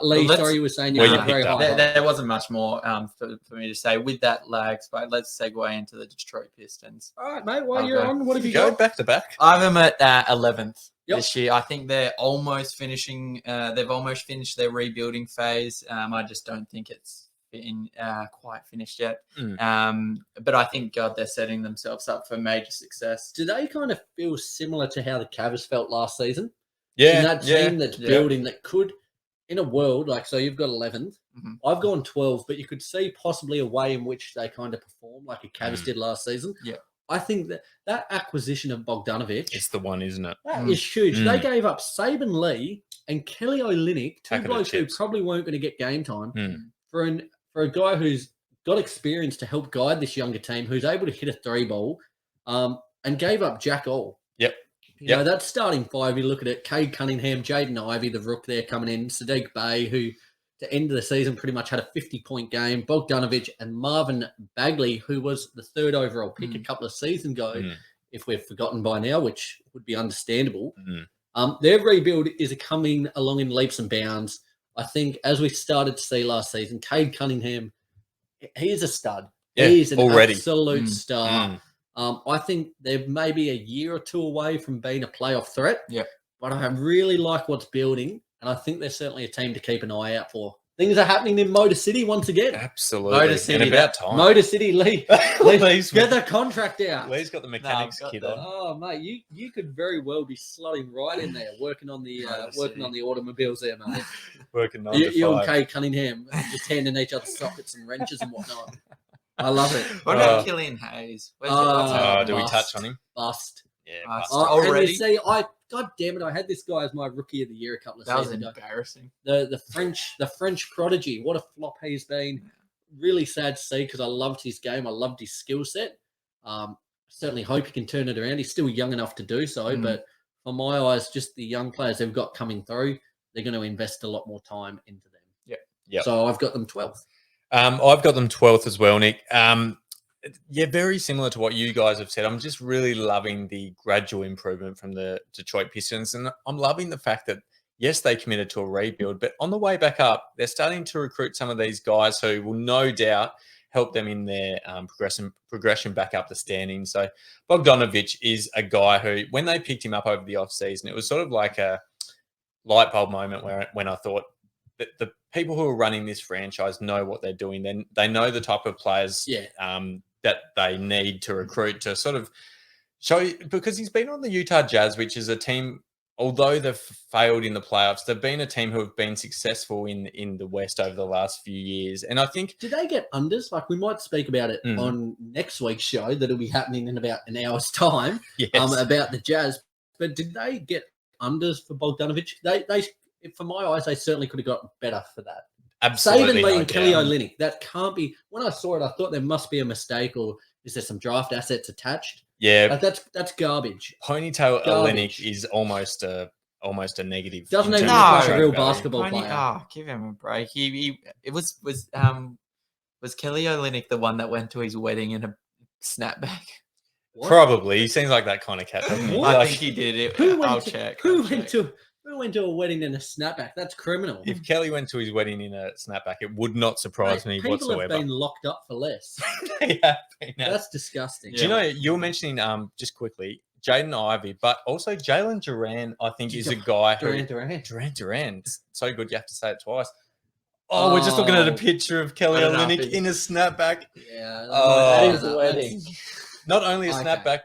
Lee, let's- sorry, you were saying Where you're you very picked up. high. There wasn't much more for me to say with that lag spike. Let's segue into the Detroit Pistons. All right, mate. While Okay. you're on, what have you Go got? back to back. I have them at 11th Yep. this year. I think they're almost finishing. They've almost finished their rebuilding phase. I just don't think it's quite finished yet. But I think they're setting themselves up for major success. Do they kind of feel similar to how the Cavs felt last season? Yeah, In that team that's Yeah. building that could, in a world like, so you've got 11th, Mhm. I've gone 12, but you could see possibly a way in which they kind of perform like a Cavs did last season. Yeah. I think that acquisition of Bogdanovic it's the one, isn't it? that is huge. They Mm. gave up Saban Lee and Kelly Olynyk, two Packet of blokes who chips. probably weren't going to get game time, Mm. for a guy who's got experience to help guide this younger team, who's able to hit a 3-ball, and gave up Jack All. Yep. You know, that's starting 5. You look at it, Cade Cunningham, Jaden Ivey, the rook there coming in, Sadiq Bey, who to end of the season pretty much had a 50-point game, Bogdanovic and Marvin Bagley, who was the 3rd overall pick a couple of seasons ago, if we've forgotten by now, which would be understandable. Their rebuild is coming along in leaps and bounds. I think as we started to see last season, Cade Cunningham, he is a stud. Yeah, He's an already. absolute star. I think they're maybe a year or two away from being a playoff threat. Yep. But I really like what's building, and I think they're certainly a team to keep an eye out for. Things are happening in Motor City once again. Absolutely. Motor City, and about time. Motor City, Lee. Lee's Get the contract out. Lee's got the mechanics got kit the- on. Oh mate, you could very well be slotting right in there, working on the Motor automobiles there, mate. Working 9 to You and 5. Kate Cunningham just handing each other sockets and wrenches and whatnot. I love it. What about Killian Hayes? What's happening? Do we Bust. touch on him? Bust. Yeah. Bust. bust. And you Already? see, God damn it, I had this guy as my rookie of the year a couple of That was seasons ago. embarrassing. The French prodigy. What a flop he's been. Really sad to see because I loved his game. I loved his skill set. Certainly hope he can turn it around. He's still young enough to do so, but for my eyes, just the young players they've got coming through, they're going to invest a lot more time into them. Yep. So I've got them 12th. I've got them 12th as well, Nick. Yeah, very similar to what you guys have said. I'm just really loving the gradual improvement from the Detroit Pistons. And I'm loving the fact that, yes, they committed to a rebuild, but on the way back up, they're starting to recruit some of these guys who will no doubt help them in their progression back up the standings. So Bogdanovic is a guy who, when they picked him up over the offseason, it was sort of like a light bulb moment when I thought that the people who are running this franchise know what they're doing. Then they know the type of players that they need to recruit to sort of show, because he's been on the Utah Jazz, which is a team, although they've failed in the playoffs, they've been a team who have been successful in the West over the last few years. And I think... Did they get unders? Like, we might speak about it on next week's show that'll be happening in about an hour's time about the Jazz. But did they get unders for Bogdanovic? They for my eyes, they certainly could have got better for that. Absolutely. Saban Lee and Kelly Olynyk. That can't be... When I saw it, I thought there must be a mistake, or is there some draft assets attached? Yeah. Like, that's garbage. Ponytail Garbage. Olynyk is almost a negative. Doesn't in even terms look of like a trade real value. basketball player. Give him a break. Was Kelly Olynyk the one that went to his wedding in a snapback? What? Probably. He seems like that kind of cat, doesn't he? What? I Like, think he did it. Who I'll went to, check. Who I'll went check. Who went to a wedding in a snapback? That's criminal. If Kelly went to his wedding in a snapback, it would not surprise me People whatsoever. have been locked up for less. They have been, That's disgusting. Do you know, you were mentioning just quickly Jaden Ivey, but also Jalen Duran, I think, is a guy who Duran. It's so good you have to say it twice. Oh, we're just looking at a picture of Kelly Olynyk in a snapback. Yeah. Oh, that is a wedding. Not only a snapback.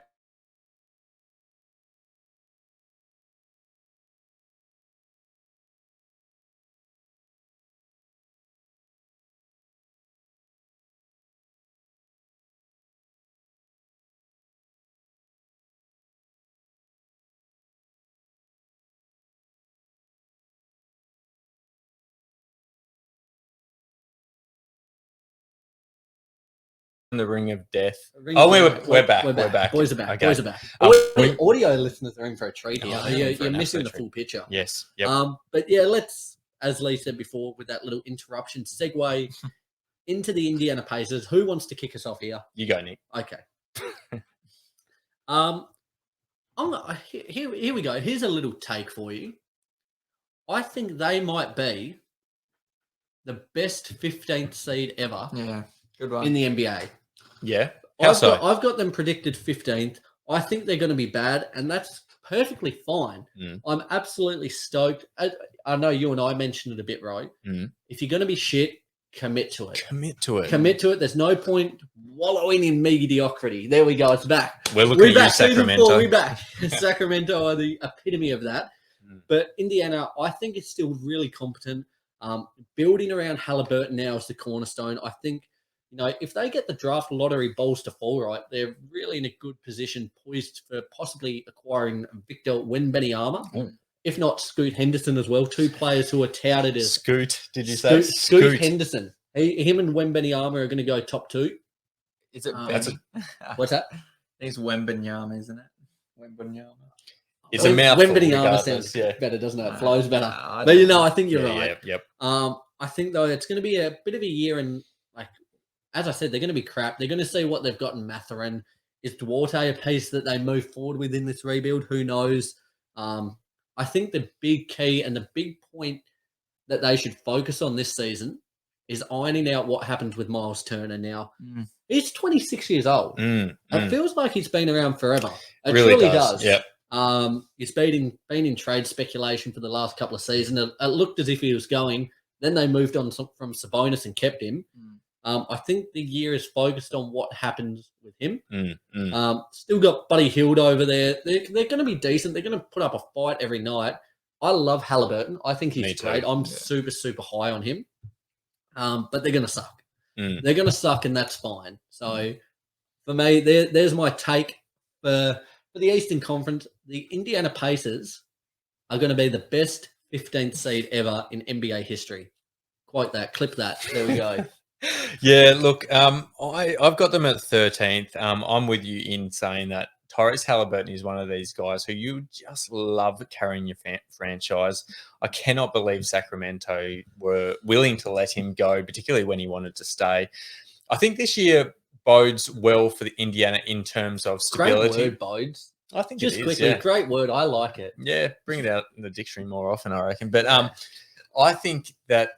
The ring of death. We're back. We're back. Boys are back. Okay. Boys are back. Audio listeners are in for a treat here. You're missing the full picture. Yes. Yep. But yeah, let's, as Lee said before, with that little interruption, segue into the Indiana Pacers. Who wants to kick us off here? You go, Nick. Okay. Here we go. Here's a little take for you. I think they might be the best 15th seed ever. Yeah, good one in the NBA. Yeah. I've got them predicted 15th. I think they're going to be bad, and that's perfectly fine. I'm absolutely stoked. I know you and I mentioned it a bit, right? If you're going to be shit, commit to it. Commit to it. There's no point wallowing in mediocrity. There we go. It's back. We're looking at you, Sacramento. We're back. Sacramento are the epitome of that. But Indiana, I think, is still really competent. Building around Halliburton now is the cornerstone. I think, if they get the draft lottery balls to fall right, they're really in a good position, poised for possibly acquiring Victor Wembanyama. If not, Scoot Henderson as well. Two players who are touted as... Scoot, did you say? Scoot Henderson. Him and Wembanyama are going to go top two. Is it what's that? It's Wembanyama, isn't it? Wembanyama. It's a mouthful. Wembanyama sounds better, doesn't it? It flows better. But I think you're right. Yep. I think, though, it's going to be a bit of a year, and as I said, they're going to be crap. They're going to see what they've got in Mathurin. Is Duarte a piece that they move forward with in this rebuild? Who knows? I think the big key and the big point that they should focus on this season is ironing out what happens with Miles Turner now. He's 26 years old. It feels like he's been around forever. It really does. Yep. He's been in trade speculation for the last couple of seasons. It looked as if he was going. Then they moved on from Sabonis and kept him. I think the year is focused on what happens with him. Still got Buddy Hield over there. They're going to be decent. They're going to put up a fight every night. I love Halliburton. I think he's great. I'm super, super high on him. But they're going to suck. They're going to suck, and that's fine. So for me, there's my take for the Eastern Conference. The Indiana Pacers are going to be the best 15th seed ever in NBA history. Quote that. Clip that. There we go. Yeah, look, I've got them at 13th. I'm with you in saying that Tyrese Halliburton is one of these guys who you just love carrying your franchise. I cannot believe Sacramento were willing to let him go, particularly when he wanted to stay. I think this year bodes well for the Indiana in terms of stability. Great word, bodes. I think just it is, quickly, great word. I like it. Yeah, bring it out in the dictionary more often, I reckon. But I think that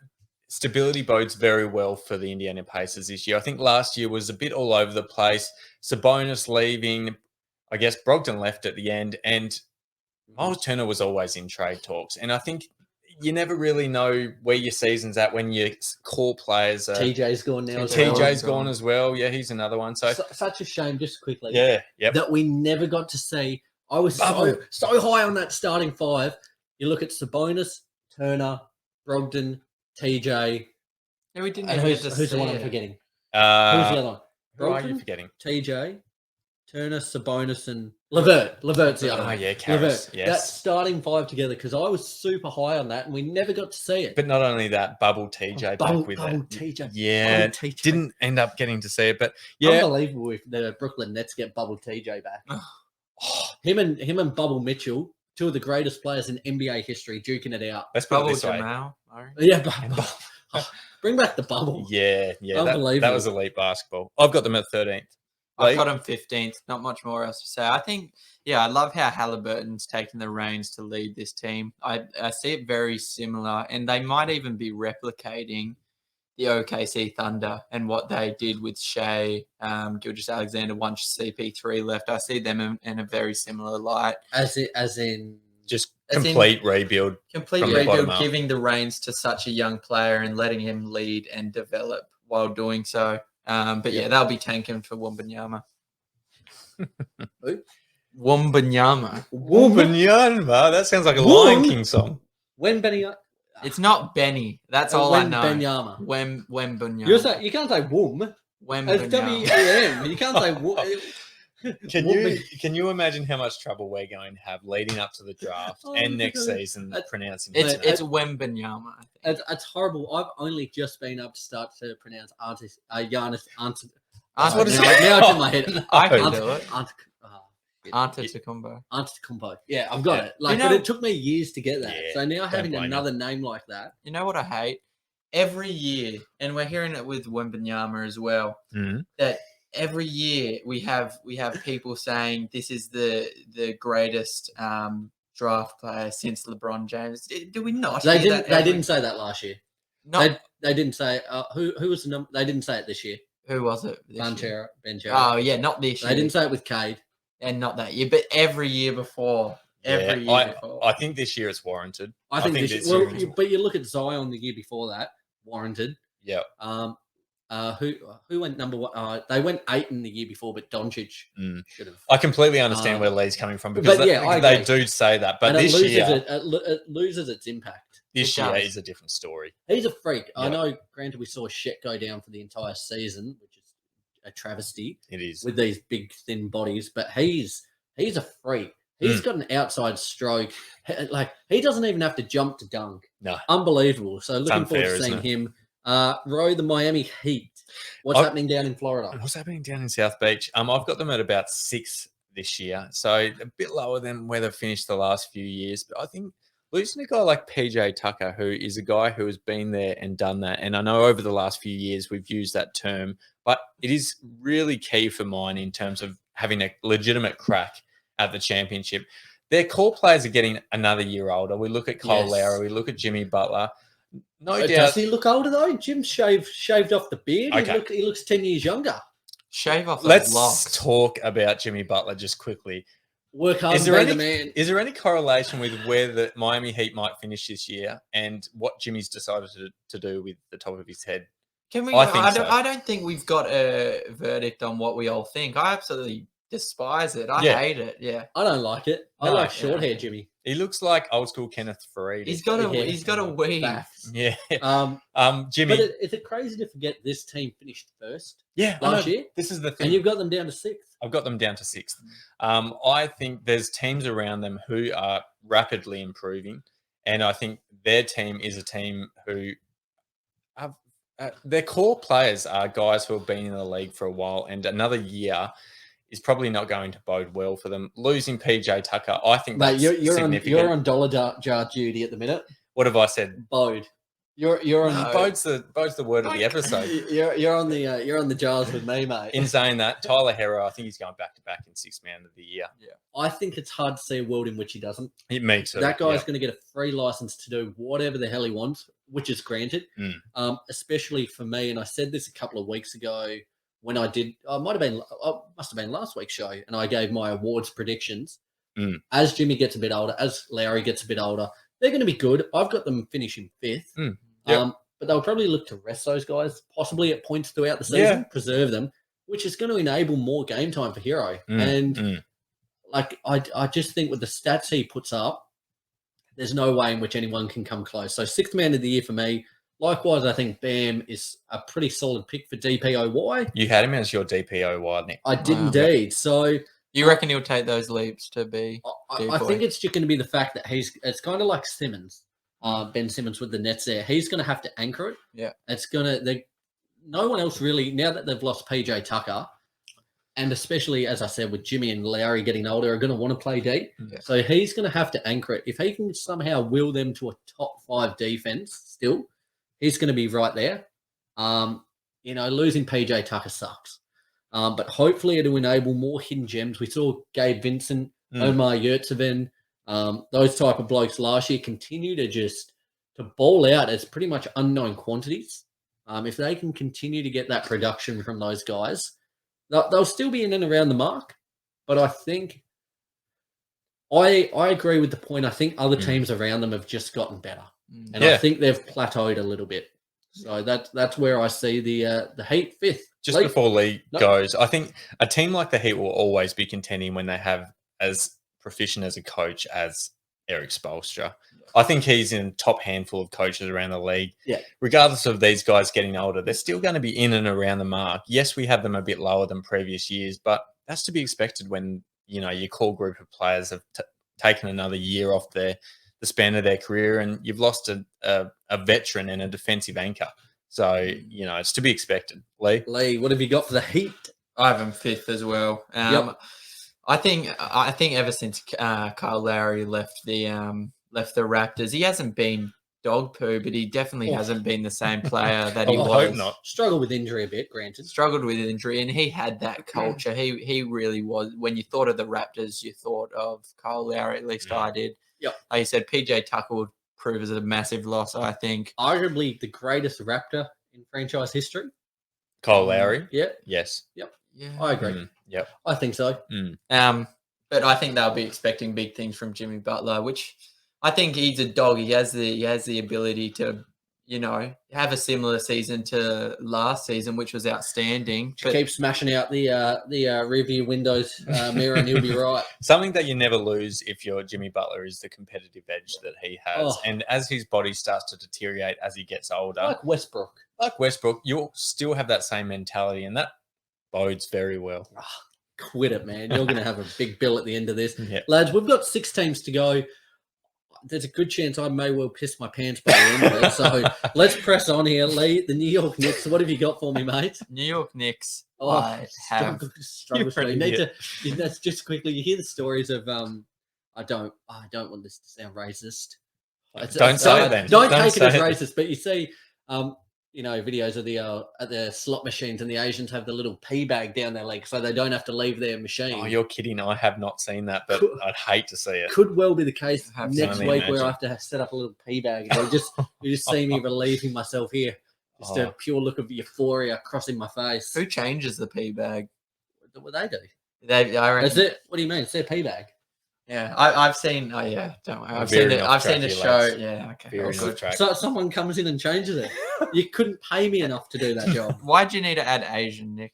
stability bodes very well for the Indiana Pacers this year. I think last year was a bit all over the place. Sabonis leaving, I guess Brogdon left at the end, and Miles Turner was always in trade talks. And I think you never really know where your season's at when your core players are... TJ's gone now. TJ's gone as well. Yeah, he's another one. So such a shame, just quickly. Yeah, that we never got to see. I was so high on that starting five. You look at Sabonis, Turner, Brogdon, TJ. No, we didn't. And who's the one I'm forgetting? Who's the other one? Who are you forgetting? TJ, Turner, Sabonis, and Levert. Levert's the other one. Oh, yeah, Karras, yes. That starting five together, because I was super high on that, and we never got to see it. But not only that, bubble TJ back with it. TJ. Yeah, TJ. Didn't end up getting to see it, but yeah. Unbelievable if the Brooklyn Nets get bubble TJ back. Him and Bubble Mitchell, two of the greatest players in NBA history, duking it out. Let's put it this way. Jamal, yeah, bring back the bubble. Yeah. Unbelievable. That was elite basketball. I've got them at 13th. league? got him 15th. Not much more else to say. I think, I love how Halliburton's taking the reins to lead this team. I see it very similar, and they might even be replicating the OKC Thunder and what they did with Shea, Gilgeous-Alexander once CP3 left. I see them in a very similar light. As in Just complete rebuild. Complete from the bottom rebuild, up. giving the reins to such a young player and letting him lead and develop while doing so. But they'll be tanking for Wembanyama. Who? Wembanyama. Wembanyama. That sounds like a Lion King song. It's not Benny. That's all I know. Wembanyama. Wembanyama. You can't say wom. It's Wembanyama. W-E-M. You can't say wom. Can you imagine how much trouble we're going to have leading up to the draft and next season pronouncing it? It's Wembanyama. I think. It's horrible. I've only just been able to start to pronounce Giannis What is now, it? now it's in my head. I can do it. Antetokounmpo. Antetokounmpo. Yeah, I've got it. But it took me years to get that. Yeah, So now having blame another name like that. You know what I hate? Every year, and we're hearing it with Wembanyama as well, that every year we have people saying this is the greatest draft player since LeBron James. Do we not? They hear didn't. that They didn't say that last year. No. They didn't say who was the number. They didn't say it this year. Who was it? this year? Banter. Oh yeah, not this year. They didn't say it with Cade. And not that year, but every year before. Every year before. I think this year it's warranted. I think this this year. year it's But you look at Zion the year before that, warranted. Yeah. Who went number one? They went 8 in the year before, but Doncic should have. I completely understand where Lee's coming from because they do say that, but this year it loses its impact. This year is a different story. He's a freak. Yeah. I know. Granted, we saw Shet go down for the entire season, which is a travesty. It is. With these big thin bodies, but he's a freak. He's got an outside stroke. Like he doesn't even have to jump to dunk. No, unbelievable. So looking forward to seeing him. Row the Miami Heat. What's happening down in Florida? What's happening down in South Beach? I've got them at about 6th this year, so a bit lower than where they've finished the last few years. But I think losing a guy like PJ Tucker, who is a guy who has been there and done that, and I know over the last few years we've used that term, but it is really key for mine in terms of having a legitimate crack at the championship. Their core players are getting another year older. We look at Kyle Lowry, we look at Jimmy Butler. No doubt. Does he look older though? Jim shaved off the beard. Okay. He looks 10 years younger. Shave off those Let's locks. talk about Jimmy Butler just quickly. Work hard Is and there be the man. Is there any correlation with where the Miami Heat might finish this year and what Jimmy's decided to do with the top of his head? Can we? I don't think we've got a verdict on what we all think. I absolutely despise it. I hate it. Yeah, I don't like it. I like short hair, Jimmy. He looks like old school Kenneth Fareed. He's got a weave. Yeah. Jimmy. But is it crazy to forget this team finished first? Yeah, last year. This is the thing. And you've got them down to 6th. I've got them down to 6th. I think there's teams around them who are rapidly improving, and I think their team is a team who have their core players are guys who have been in the league for a while, and another year is probably not going to bode well for them. Losing PJ Tucker, I think that's significant. You're on dollar jar duty at the minute. What have I said? Bode. You're on Bode's the word of the episode. You're on the jars with me, mate. In saying that, Tyler Herro, I think he's going back to back in 6th man of the year. Yeah, I think it's hard to see a world in which he doesn't. Me too. That guy's going to get a free license to do whatever the hell he wants, which is granted. Especially for me, and I said this a couple of weeks ago when I did. Must have been last week's show, and I gave my awards predictions. As Jimmy gets a bit older, as Lowry gets a bit older, they're going to be good. I've got them finishing 5th. But they'll probably look to rest those guys, possibly at points throughout the season, preserve them, which is going to enable more game time for Hero. I just think with the stats he puts up, there's no way in which anyone can come close. So 6th man of the year for me. Likewise, I think Bam is a pretty solid pick for DPOY. You had him as your DPOY, Nick. I did indeed. So you reckon he'll take those leaps to be? I think it's just going to be the fact that it's kind of like Simmons. Ben Simmons with the Nets there. He's going to have to anchor it. Yeah. No one else really, now that they've lost PJ Tucker, and especially, as I said, with Jimmy and Lowry getting older, are going to want to play deep. Yeah. So he's going to have to anchor it. If he can somehow will them to a top 5 defense still, he's going to be right there. Losing PJ Tucker sucks. But hopefully it'll enable more hidden gems. We saw Gabe Vincent, Mm. Omar Yurtseven, those type of blokes last year continue to ball out as pretty much unknown quantities. If they can continue to get that production from those guys, they'll still be in and around the mark. But I think I agree with the point. I think other teams around them have just gotten better, and I think they've plateaued a little bit. So that's where I see the Heat fifth. Just before Lee goes, I think a team like the Heat will always be contending when they have as proficient as a coach as Eric Spoelstra. I think he's in top handful of coaches around the league. Yeah. Regardless of these guys getting older, they're still going to be in and around the mark. Yes, we have them a bit lower than previous years, but that's to be expected when, your core group of players have taken another year off the span of their career, and you've lost a veteran and a defensive anchor. So, it's to be expected. Lee, what have you got for the Heat? I have them fifth as well. I think ever since Kyle Lowry left the Raptors, he hasn't been dog poo, but he definitely hasn't been the same player that he was. I hope not. Struggled with injury a bit, granted. Struggled with injury, and he had that culture. He really was. When you thought of the Raptors, you thought of Kyle Lowry. At least I did. Yep. Like you said, PJ Tucker would prove as a massive loss, I think. Arguably the greatest Raptor in franchise history. Kyle Lowry? Yeah. Yes. Yep. Yeah. I agree. Yep. I think so. But I think they'll be expecting big things from Jimmy Butler, which I think he's a dog. He has the ability to, have a similar season to last season, which was outstanding. Keep smashing out the rear windows mirror, and he'll be right. Something that you never lose if you're Jimmy Butler is the competitive edge that he has. And as his body starts to deteriorate as he gets older, like Westbrook, you'll still have that same mentality, and that bodes very well. Quit it, man. You're going to have a big bill at the end of this. Yep. Lads, we've got 6 teams to go. There's a good chance I may well piss my pants by the end of it. So let's press on here. Lee, the New York Knicks. What have you got for me, mate? New York Knicks. Struggle. You need to just quickly. You hear the stories of I don't want this to sound racist. Don't say it then. Don't take it as racist. But you see, videos of the slot machines, and the Asians have the little pee bag down their leg, so they don't have to leave their machine. Oh, you're kidding! I have not seen that, but I'd hate to see it. Could well be the case next week where I have to set up a little pee bag. And you just see me relieving myself here. Just a pure look of euphoria crossing my face. Who changes the pee bag? What they do? I reckon. Is it? What do you mean? It's their pee bag. Yeah, I've seen. Oh yeah, don't worry. I've seen the show. Yeah, okay. So someone comes in and changes it. You couldn't pay me enough to do that job. Why'd you need to add Asian, Nick?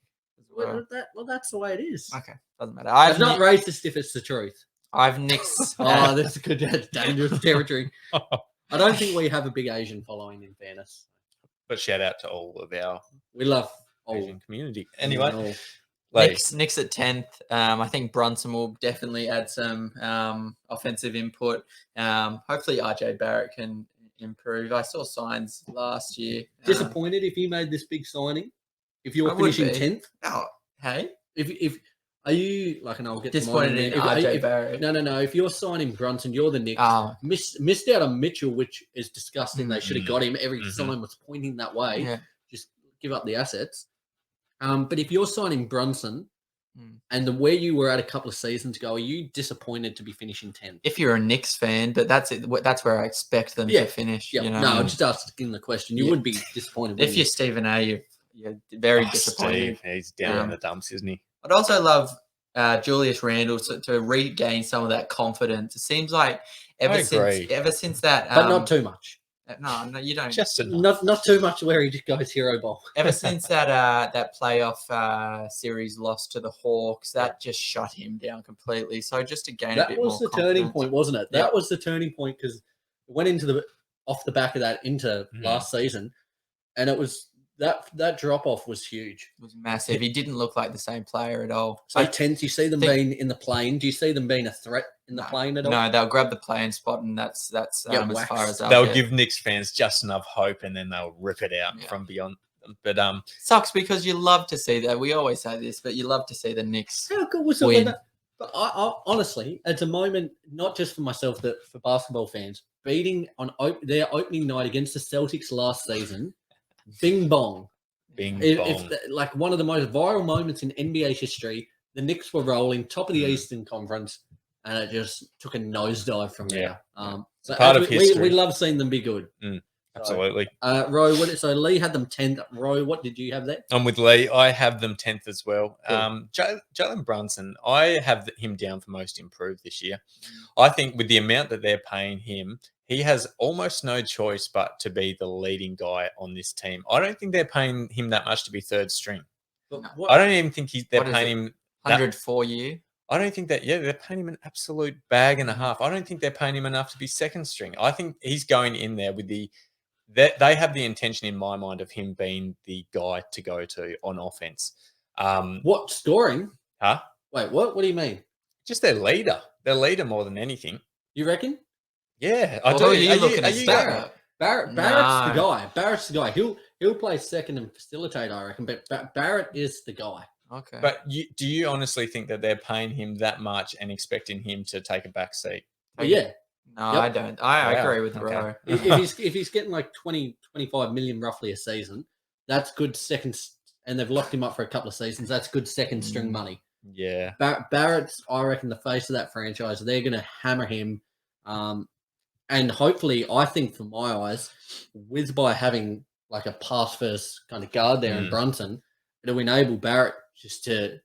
Well, that's the way it is. Okay, doesn't matter. It's not racist if it's the truth. I've Knicks. That's good. That's dangerous territory. I don't think we have a big Asian following, in fairness. But shout out to all of our Asian community. Anyway. Knicks at 10th. I think Brunson will definitely add some offensive input. Hopefully RJ Barrett can improve. I saw signs last year. Disappointed if you made this big signing? If you're finishing 10th? Oh, hey? If are you like, and I'll get disappointed in RJ Barrett? No. If you're signing Brunson, you're the Knicks. Missed out on Mitchell, which is disgusting. They should have got him. Every sign was pointing that way. Yeah. Just give up the assets. But if you're signing Brunson and where you were at a couple of seasons ago, are you disappointed to be finishing 10th? If you're a Knicks fan, but that's it. That's where I expect them to finish. Yeah. No, I'm just asking the question. You would be disappointed. If you're Stephen A, you're very disappointed. Steve, he's down in the dumps, isn't he? I'd also love Julius Randle to regain some of that confidence. It seems like ever since that, but not too much. No, you don't. Just enough. Not too much where he just goes hero ball. Ever since that playoff series loss to the Hawks, that just shut him down completely. So just to gain a bit more confidence. That was the turning point, wasn't it? That was the turning point because it went into off the back of that into last season, and it was that drop off was huge. It was massive. He didn't look like the same player at all. So 10th, you see them being in the plane. Do you see them being a threat in the plane at all? No, they'll grab the plane spot, and that's as far as they'll give Knicks fans just enough hope, and then they'll rip it out from beyond. But sucks because you love to see that. We always say this, but you love to see the Knicks How good was win. But I honestly, it's a moment not just for myself, but for basketball fans. Beating on their opening night against the Celtics last season. Bing bong. Bing If bong. like one of the most viral moments in NBA history, the Knicks were rolling top of the Eastern Conference, and it just took a nosedive from there. It's a But part as of we history. love seeing them be good. Absolutely. Roy, so Lee had them 10th. Roy, what did you have there? I'm with Lee. I have them 10th as well. Cool. Jalen Brunson, I have him down for most improved this year. I think with the amount that they're paying him, he has almost no choice but to be the leading guy on this team. I don't think they're paying him that much to be third string. But I don't even think they're What is paying him 104 year. I don't think that, they're paying him an absolute bag and a half. I don't think they're paying him enough to be second string. I think he's going in there with they have the intention in my mind of him being the guy to go to on offense. What scoring? Huh? Wait, what? What do you mean? Just their leader. Their leader more than anything. You reckon? Yeah, I Well, do. who are you looking at? you Barrett? Barrett's the No. guy. Barrett's the guy. He'll play second and facilitate, I reckon. But Barrett is the guy. Okay. But do you honestly think that they're paying him that much and expecting him to take a back seat? Well, yeah. No, Yep. I don't. I Wow. agree with Okay. Ro. if he's getting like 20, 25 million roughly a season, that's good second. And they've locked him up for a couple of seasons. That's good second string money. Yeah. Barrett's, I reckon, the face of that franchise. They're going to hammer him. And hopefully, I think from my eyes, by having like a pass first kind of guard there in Brunson, it'll enable Barrett just to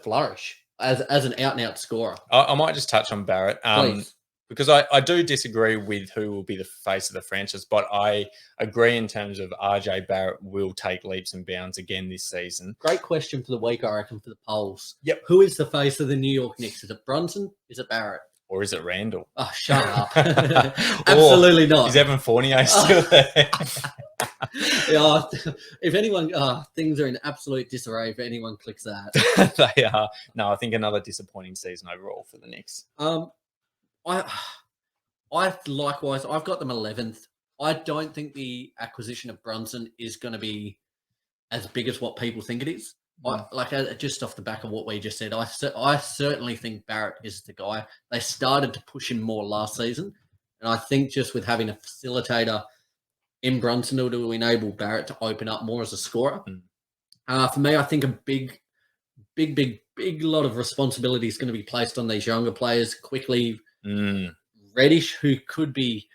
flourish as an out and out scorer. I might just touch on Barrett. Please. Because I do disagree with who will be the face of the franchise, but I agree in terms of RJ Barrett will take leaps and bounds again this season. Great question for the week, I reckon, for the polls. Yep. Who is the face of the New York Knicks? Is it Brunson? Is it Barrett? Or is it Randall? Oh, shut up. Absolutely not. Is Evan Fournier still there? Yeah, if anyone, things are in absolute disarray if anyone clicks that. They are. No, I think another disappointing season overall for the Knicks. I likewise, I've got them 11th. I don't think the acquisition of Brunson is going to be as big as what people think it is. Just off the back of what we just said, I certainly think Barrett is the guy. They started to push him more last season, and I think just with having a facilitator in Brunson to enable Barrett to open up more as a scorer. For me, I think a big lot of responsibility is going to be placed on these younger players. Quickly, Reddish, who could be,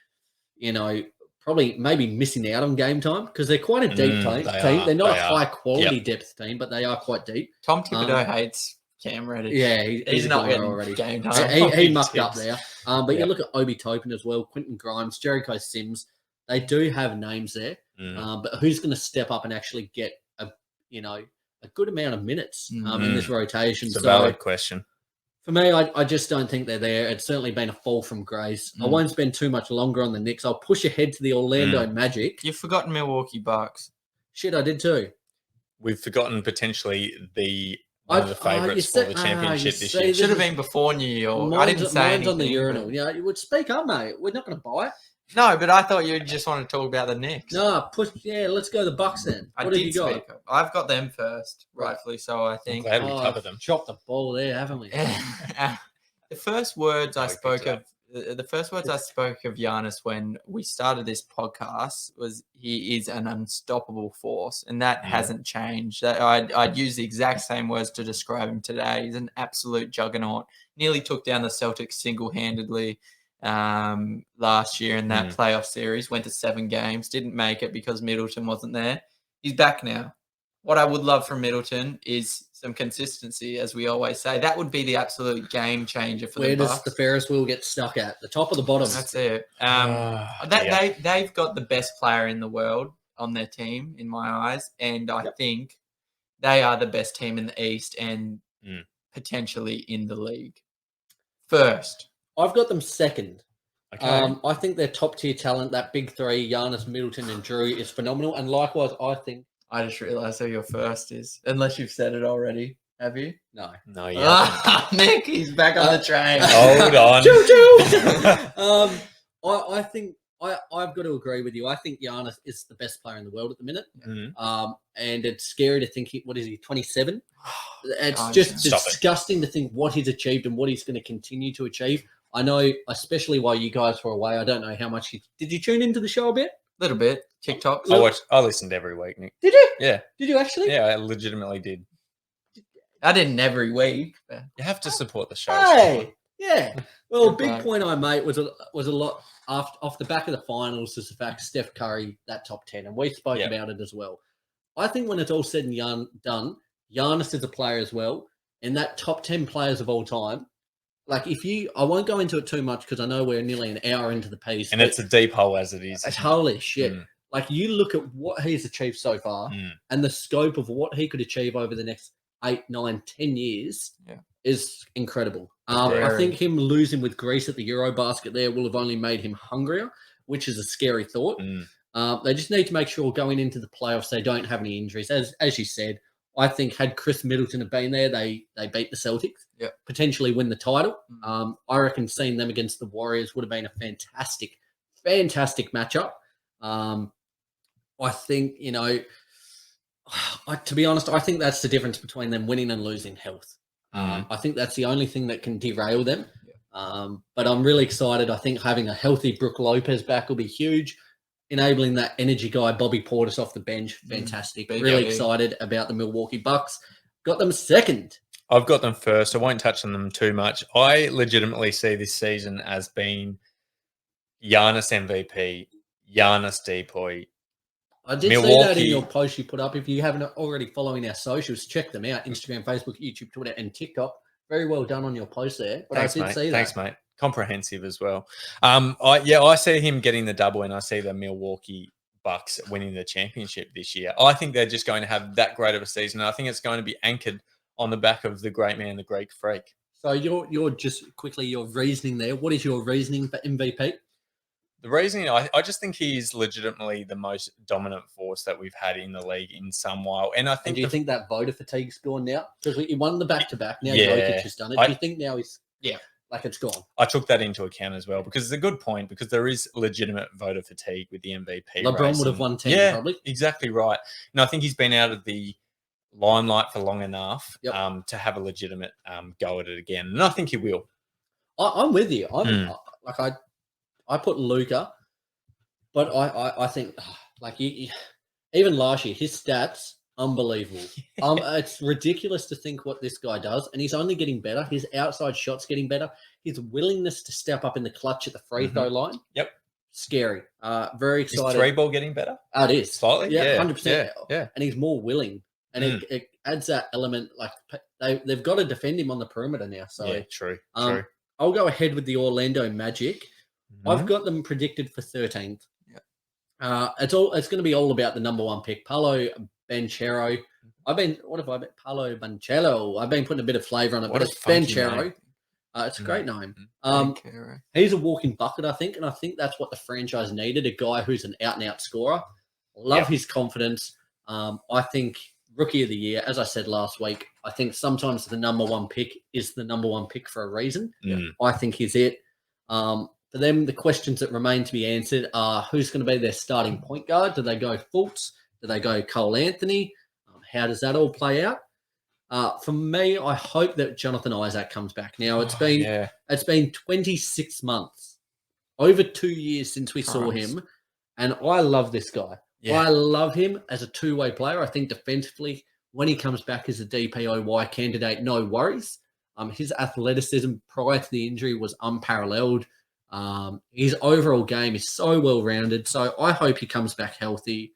probably maybe missing out on game time because they're quite a deep team. They're not a high quality depth team, but they are quite deep. Tom Thibodeau hates Cam Reddish. Yeah, he's not getting already. game time. He mucked up there. But you look at Obi Toppin as well, Quentin Grimes, Jericho Sims. They do have names there, but who's going to step up and actually get a good amount of minutes in this rotation? It's a valid question. For me, I just don't think they're there. It's certainly been a fall from grace. I won't spend too much longer on the Knicks. I'll push ahead to the Orlando Magic. You've forgotten Milwaukee Bucks. Shit, I did too. We've forgotten potentially one of the favourites for the championship this year. It should have been before New York. I didn't say anything. On the urinal. Yeah, you would speak up, mate. We're not going to buy it. No, but I thought you just want to talk about the Knicks. No, let's go the Bucks then. What have you got? Speak up. I've got them first, rightfully so, I think. I'm glad we covered them. Chopped the ball there, haven't we? The first words I spoke of Giannis when we started this podcast was he is an unstoppable force, and that hasn't changed. I'd use the exact same words to describe him today. He's an absolute juggernaut. Nearly took down the Celtics single-handedly last year in that playoff series. Went to 7 games, didn't make it because Middleton wasn't there. He's back now. What I would love from Middleton is some consistency, as we always say. That would be the absolute game changer for the Bucks. Where does the Ferris wheel get stuck at? The top or the bottom? That's it. They've got the best player in the world on their team, in my eyes, and I think they are the best team in the East and potentially in the league. First. I've got them second. Okay. I think their top tier talent, that big three, Giannis, Middleton, and Drew, is phenomenal. And likewise, I think. I just realised who your first is. Unless you've said it already. Have you? No. No, yeah. Nick, he's back on the train. Hold on. I think I've got to agree with you. I think Giannis is the best player in the world at the minute. And it's scary to think, what is he, 27? It's just disgusting to think what he's achieved and what he's going to continue to achieve. I know, especially while you guys were away, I don't know how much did you tune into the show a bit? little bit. TikToks. I listened every week, Nick. Did you? Yeah. Did you actually? Yeah, I legitimately did. I didn't every week. But You have to support the show. Hey, yeah. Well, a Good big plug. point I made was a lot off the back of the finals is the fact Steph Curry, that top 10, and we spoke Yeah. about it as well. I think when it's all said and done, Giannis is a player as well, and that top 10 players of all time. Like I won't go into it too much because I know we're nearly an hour into the piece. And but it's a deep hole as it is. it's holy shit. Mm. Like you look at what he's achieved so far and the scope of what he could achieve over the next 8, 9, 10 years is incredible. I think him losing with Greece at the Eurobasket there will have only made him hungrier, which is a scary thought. They just need to make sure going into the playoffs they don't have any injuries. As you said, I think had Chris Middleton have been there, they beat the Celtics, potentially win the title. I reckon seeing them against the Warriors would have been a fantastic matchup. I think, to be honest, I think that's the difference between them winning and losing health. I think that's the only thing that can derail them. But I'm really excited. I think having a healthy Brook Lopez back will be huge. Enabling that energy guy, Bobby Portis, off the bench, fantastic. Really excited about the Milwaukee Bucks. Got them second. I've got them first. I won't touch on them too much. I legitimately see this season as being Giannis MVP, Giannis Depoy. I did see that in your post you put up. If you haven't already following our socials, check them out. Instagram, Facebook, YouTube, Twitter, and TikTok. Very well done on your post there. But Thanks, I did mate. see that. Thanks, mate. Comprehensive as well. I see him getting the double, and I see the Milwaukee Bucks winning the championship this year. I think they're just going to have that great of a season. And I think it's going to be anchored on the back of the great man, the Greek freak. So you're just quickly your reasoning there. What is your reasoning for MVP? The reasoning, I just think he's legitimately the most dominant force that we've had in the league in some while. And I think do you think that voter fatigue's gone now? Because he won the back-to-back. Now Yeah. Jokic has done it. Do you think now he's like it's gone? I took that into account as well because it's a good point because there is legitimate voter fatigue with the MVP. LeBron would have won 10 probably. Exactly right. And I think he's been out of the limelight for long enough to have a legitimate go at it again. And I think he will. I'm with you. I put Luka, but I think like even last year his stats unbelievable. It's ridiculous to think what this guy does, and he's only getting better. His outside shots getting better. His willingness to step up in the clutch at the free throw line. Scary. Very excited. Is 3-ball getting better? Oh, it is Slightly. Yeah, 100%. Yeah. And he's more willing, and it adds that element. Like they've got to defend him on the perimeter now. So true. I'll go ahead with the Orlando Magic. I've got them predicted for 13th. It's going to be all about the number one pick, Paolo Banchero. Paolo Banchero. I've been putting a bit of flavour on it, but it's Banchero. It's a great name. He's a walking bucket, I think, and I think that's what the franchise needed, a guy who's an out-and-out scorer. Love his confidence. I think Rookie of the Year, as I said last week, I think sometimes the number one pick is the number one pick for a reason. I think he's it. For them, the questions that remain to be answered are who's going to be their starting point guard? Do they go Fultz? Do they go Cole Anthony? How does that all play out? For me, I hope that Jonathan Isaac comes back. Now, it's been 26 months, over 2 years since we saw him, and I love this guy. I love him as a two-way player. I think defensively, when he comes back as a DPOY candidate, no worries. His athleticism prior to the injury was unparalleled. His overall game is so well-rounded, so I hope he comes back healthy.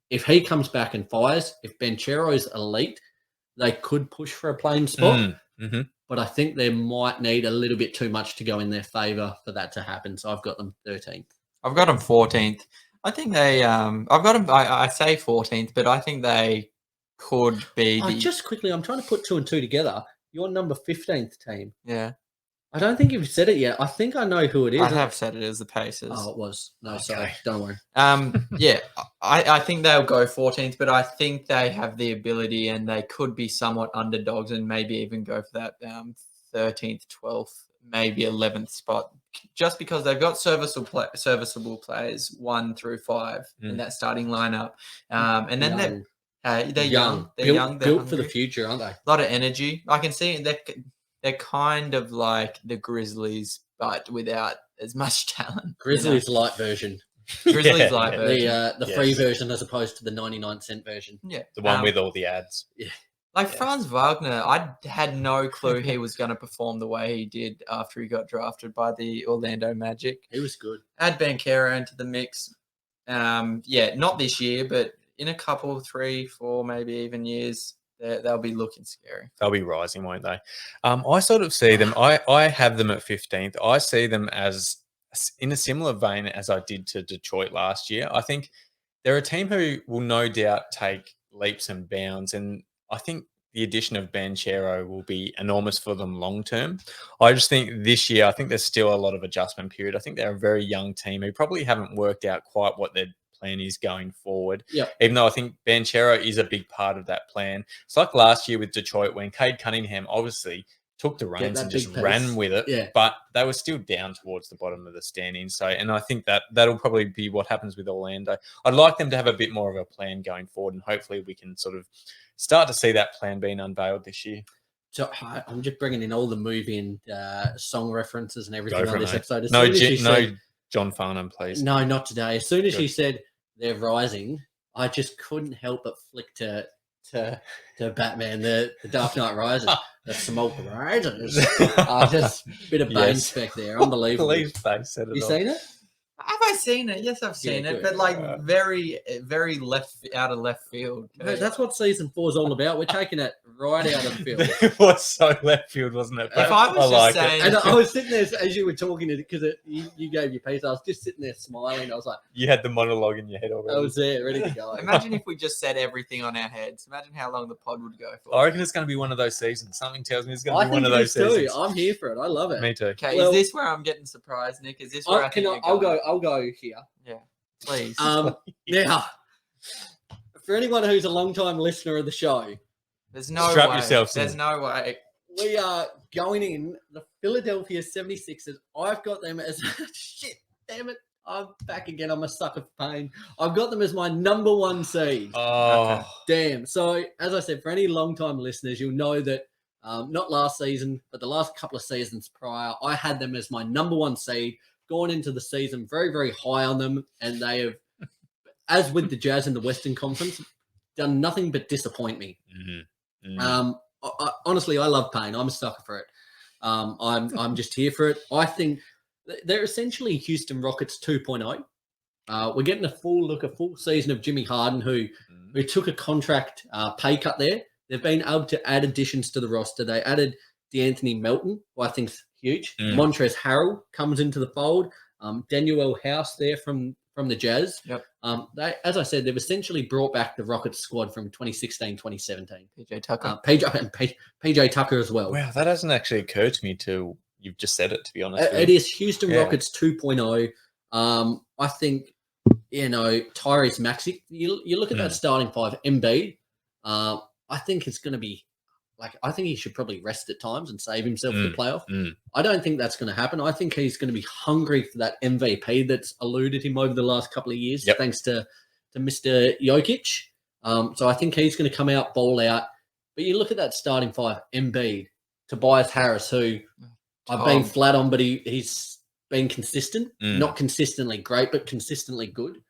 If he comes back and fires, if Banchero's elite, they could push for a playing spot. But I think they might need a little bit too much to go in their favour for that to happen. So I've got them 13th. I've got them 14th. I think they. I've got them. I say 14th, but I think they could be. Just quickly, I'm trying to put 2 and 2 together. Your number 15th team. Yeah. I don't think you've said it yet. I think I know who it is. I have said it as the Pacers. Oh, it was. No, sorry. Don't worry. I think they'll go 14th, but I think they have the ability and they could be somewhat underdogs and maybe even go for that 13th, 12th, maybe 11th spot, just because they've got serviceable players 1 through 5 in that starting lineup. And then they're young. They're young. They're built for the future, aren't they? A lot of energy. I can see they're kind of like the Grizzlies, but without as much talent. Grizzlies light version. Grizzlies Live version. The free version as opposed to the 99-cent version. Yeah, The one with all the ads. like Yeah. Franz Wagner. I had no clue he was going to perform the way he did after he got drafted by the Orlando Magic. He was good. Add Banchero into the mix. Not this year, but in a couple, 3, 4, maybe even years, they'll be looking scary. They'll be rising, won't they? I sort of see them. I have them at 15th. I see them as in a similar vein as I did to Detroit last year. I think they're a team who will no doubt take leaps and bounds, and I think the addition of Banchero will be enormous for them long term. I just think this year, I think there's still a lot of adjustment period. I think they're a very young team who probably haven't worked out quite what their plan is going forward. Yeah. Even though I think Banchero is a big part of that plan. It's like last year with Detroit when Cade Cunningham obviously took the reins and just ran with it. Yeah. But they were still down towards the bottom of the standings. So, and I think that'll probably be what happens with Orlando. I'd like them to have a bit more of a plan going forward, and hopefully we can sort of start to see that plan being unveiled this year. So I'm just bringing in all the movie and song references and everything on this episode. No, John Farnham, please. No, not today. As soon as she said they're rising, I just couldn't help but flick to Batman, the Dark Knight Rises, the smoke rises. Just a bit of Bane spec there. Unbelievable. Please, they said it. You seen it? Have I seen it? Yes, I've seen it, but like very, very out of left field. No, that's what season 4 is all about. We're taking it right out of the field. It was so left field, wasn't it? If I was just saying, and I was sitting there as you were talking to it because you gave your piece. I was just sitting there smiling. I was like, you had the monologue in your head already. I was there, ready to go. Imagine if we just said everything on our heads. Imagine how long the pod would go for. I reckon it's going to be one of those seasons. Something tells me it's going to be one of those seasons. I'm here for it. I love it. Me too. Okay, is this where I'm getting surprised, Nick? Is this where I'll go here. Yeah, please. Now, for anyone who's a long-time listener of the show, there's no strap way. yourselves in. There's no way. We are going in the Philadelphia 76ers. I've got them as shit. Damn it. I'm back again. I'm a sucker for pain. I've got them as my number 1 seed. Oh, damn. So, as I said, for any long-time listeners, you'll know that not last season, but the last couple of seasons prior, I had them as my number 1 seed. Gone into the season very, very high on them, and they have, as with the Jazz in the Western Conference, done nothing but disappoint me. Mm-hmm. Mm-hmm. Honestly, I love pain. I'm a sucker for it. I'm just here for it. I think they're essentially Houston Rockets 2.0. We're getting a full season of Jimmy Harden, who took a contract pay cut there. They've been able to add additions to the roster. They added DeAnthony Melton, who I think's huge. Montrezl Harrell comes into the fold. Daniel House there from the Jazz. Yep. As I said, they've essentially brought back the Rockets squad from 2016, 2017. PJ Tucker. PJ Tucker as well. Wow, that hasn't actually occurred to me till you've just said it, to be honest. It is Houston Rockets 2.0. I think, Tyrese Maxey, you look at that starting 5, Embiid, I think it's going to be, I think he should probably rest at times and save himself for the playoff. I don't think that's going to happen. I think he's going to be hungry for that MVP that's eluded him over the last couple of years, thanks to Mr. Jokic. So I think he's going to come out, ball out. But you look at that starting 5, Embiid, Tobias Harris, who I've been flat on, but he's been consistent. Not consistently great, but consistently good.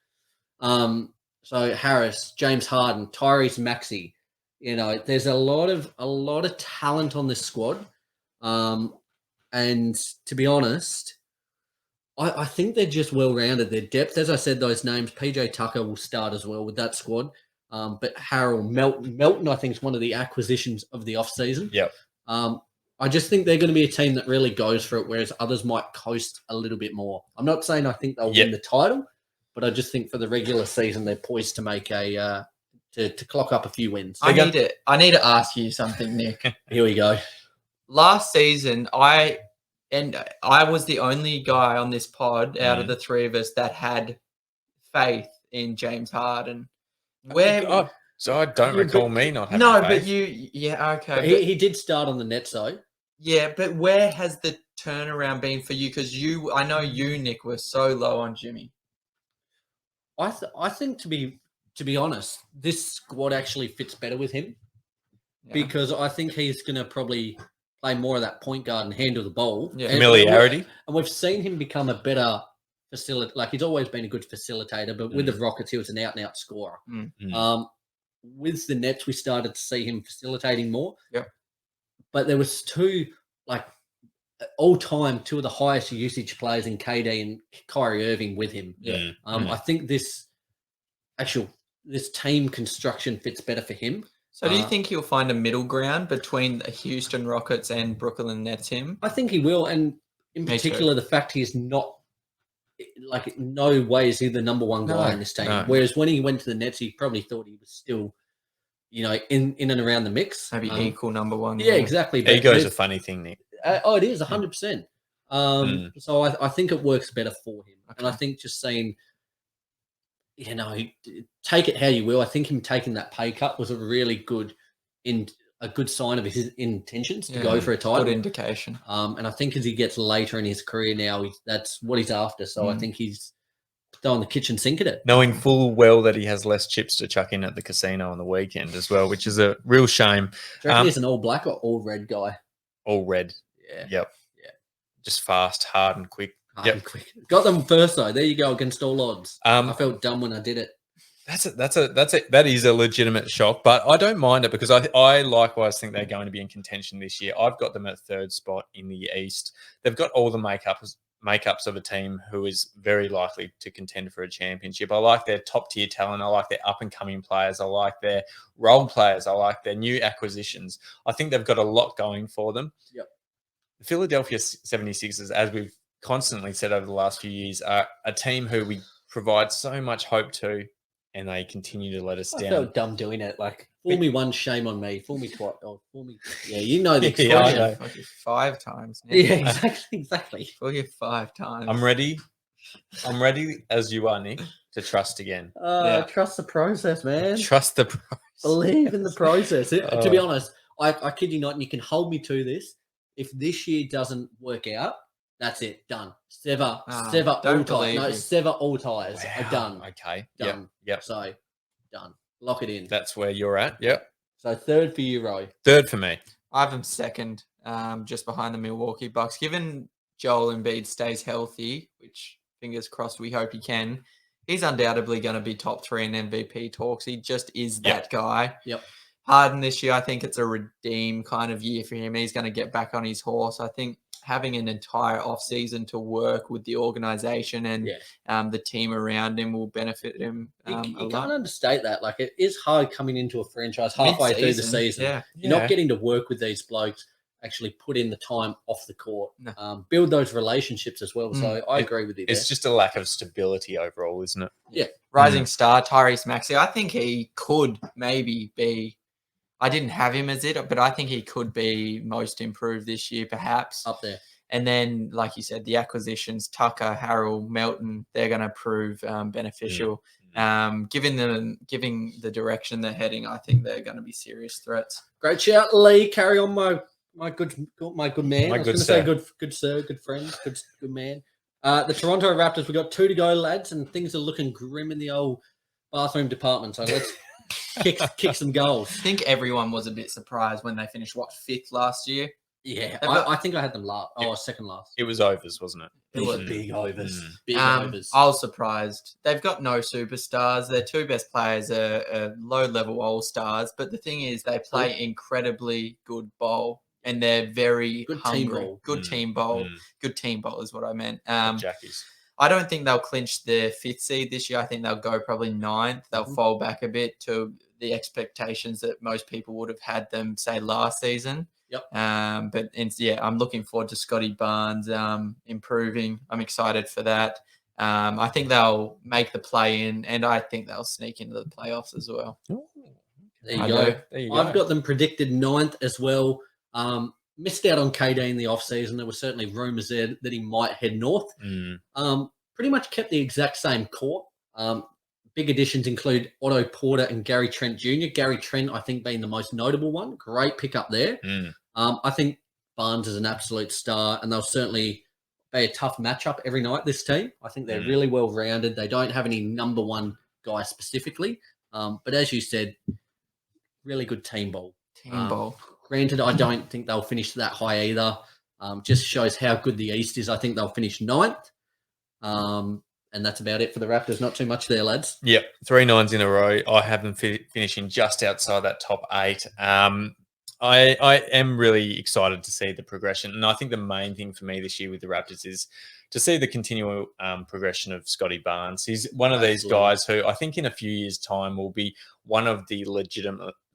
So Harris, James Harden, Tyrese Maxey. There's a lot of talent on this squad. And to be honest, I think they're just well-rounded. Their depth, as I said, those names, PJ Tucker will start as well with that squad. But Harrell, Melton, I think, is one of the acquisitions of the offseason. Yep. I just think they're going to be a team that really goes for it, whereas others might coast a little bit more. I'm not saying I think they'll win the title, but I just think for the regular season, they're poised to make to clock up a few wins. I need to ask you something, Nick. Here we go. Last season, I was the only guy on this pod out of the 3 of us that had faith in James Harden. So I don't recall me not having faith. But okay. But he did start on the Nets, though. Yeah, but where has the turnaround been for you? Because I know you, Nick, were so low on Jimmy. I think to be honest, this squad actually fits better with him because I think he's going to probably play more of that point guard and handle the ball. Yeah. Familiarity. And we've seen him become a better he's always been a good facilitator, but with the Rockets, he was an out-and-out scorer. With the Nets, we started to see him facilitating more. Yep. But there was two all-time two of the highest usage players in KD and Kyrie Irving with him. I think this team construction fits better for him. So do you think he'll find a middle ground between the Houston Rockets and Brooklyn Nets him? I think he will, and in particular, the fact he's not, like, in no way is he the number one guy in this team. No. Whereas when he went to the Nets, he probably thought he was still, in and around the mix. Maybe equal number one. Yeah, exactly. But Ego's a funny thing, Nick. It is 100%. So I think it works better for him. Okay. And I think just saying, take it how you will. I think him taking that pay cut was a really good sign of his intentions to go for a title. Good indication. And I think as he gets later in his career now, that's what he's after. So I think he's throwing the kitchen sink at it. Knowing full well that he has less chips to chuck in at the casino on the weekend as well, which is a real shame. Do you reckon he's an all black or all red guy? All red. Yeah. Yep. Yeah. Just fast, hard, and quick. Quick. Got them first though. There you go, against all odds. I felt dumb when I did it. That is a legitimate shock, but I don't mind it because I likewise think they're going to be in contention this year. I've got them at third spot in the East. They've got all the makeups of a team who is very likely to contend for a championship. I like their top tier talent. I like their up and coming players. I like their role players. I like their new acquisitions. I think they've got a lot going for them. Yep. The Philadelphia 76ers, as we've constantly said over the last few years, are a team who we provide so much hope to, and they continue to let us down. I felt dumb doing it. Like, fool me once, shame on me. Fool me twice. Oh, fool me. Yeah, you know the expression. I know. Fuck you 5 times. Now. Yeah, exactly. Full you 5 times. I'm ready as you are, Nick, to trust again. Trust the process, man. Trust the process. Believe in the process. To be honest, I kid you not, and you can hold me to this. If this year doesn't work out, that's it. Done. Sever all ties. No, sever all ties. Wow. Are done. Okay. Done. Yep. So, done. Lock it in. That's where you're at. Yep. So, third for you, Roy. Third for me. I have him second, just behind the Milwaukee Bucks. Given Joel Embiid stays healthy, which fingers crossed we hope he can, he's undoubtedly going to be top 3 in MVP talks. He just is that guy. Yep. Harden this year, I think it's a redeem kind of year for him. He's going to get back on his horse. I think having an entire offseason to work with the organization and the team around him will benefit him You a can't lot. understate that. Like, it is hard coming into a franchise halfway through the season. Yeah. You're not getting to work with these blokes, actually put in the time off the court, build those relationships as well. So I agree with you there. It's just a lack of stability overall, isn't it? Yeah. Rising star, Tyrese Maxey. I think he could maybe be, I didn't have him as it, but I think he could be most improved this year, perhaps. Up there. And then, like you said, the acquisitions, Tucker, Harrell, Melton, they're going to prove beneficial. Giving the direction they're heading, I think they're going to be serious threats. Great shout, Lee. Carry on, my good man. My I was going to say good sir, good friend, good man. The Toronto Raptors, we've got 2 to go, lads, and things are looking grim in the old bathroom department. So let's kick some goals. I think everyone was a bit surprised when they finished, 5th last year? Yeah, I think I had them second last. It was overs, wasn't it? It was big overs. Big I overs. was surprised. They've got no superstars. Their 2 best players are low-level all-stars. But the thing is, they play incredibly good ball, and they're very Good hungry. team ball. Good team ball. Good team ball is what I meant. Jackies. I don't think they'll clinch their 5th seed this year. I think they'll go probably 9th. They'll fall back a bit to the expectations that most people would have had them, say, last season. Yep. I'm looking forward to Scotty Barnes improving. I'm excited for that. I think they'll make the play-in, and I think they'll sneak into the playoffs as well. There you go. I've got them predicted 9th as well. Missed out on KD in the offseason. There were certainly rumours there that he might head north. Pretty much kept the exact same core. Big additions include Otto Porter and Gary Trent Jr. Gary Trent, I think, being the most notable one. Great pickup there. I think Barnes is an absolute star, and they'll certainly be a tough matchup every night, this team. I think they're really well-rounded. They don't have any number one guy specifically. But as you said, really good team ball. Granted, I don't think they'll finish that high either. Just shows how good the East is. I think they'll finish 9th. And that's about it for the Raptors. Not too much there, lads. Yep, 3 nines in a row. I have them finishing just outside that top 8. I am really excited to see the progression. And I think the main thing for me this year with the Raptors is to see the continual progression of Scotty Barnes. He's one of these guys who I think in a few years' time will be one of the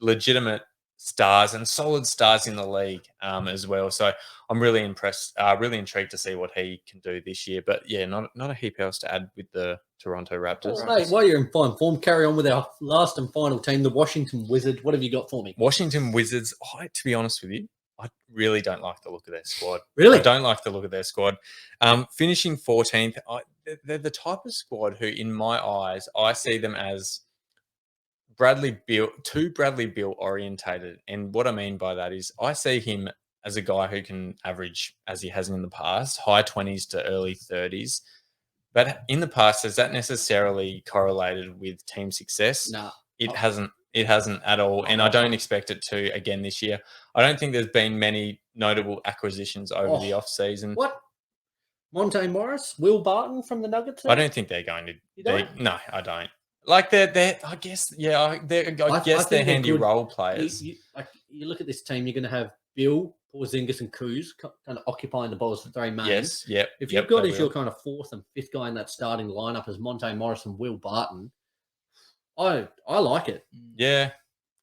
legitimate stars and solid stars in the league as well. So I'm really impressed, really intrigued to see what he can do this year. But yeah, not a heap else to add with the Toronto Raptors. Well, mate, while you're in fine form, carry on with our last and final team, the Washington Wizards. What have you got for me? Washington Wizards, to be honest with you, I really don't like the look of their squad. Really? I don't like the look of their squad. Finishing 14th, they're the type of squad who, in my eyes, I see them as too Bradley Beal orientated. And what I mean by that is I see him as a guy who can average, as he has in the past, high 20s to early 30s. But in the past, has that necessarily correlated with team success? No. It hasn't. It hasn't at all. And I don't expect it to again this year. I don't think there's been many notable acquisitions over the off-season. What? Monte Morris? Will Barton from the Nuggets? I don't think they're going to. You don't? No, I don't. Like they're I guess, yeah, I guess they're handy role players. You look at this team, you're going to have Bill, Porzingis, and Kuz kind of occupying the balls for 3 main. Yes, yep. If you've got as your kind of 4th and 5th guy in that starting lineup as Monte Morris and Will Barton, I like it. Yeah.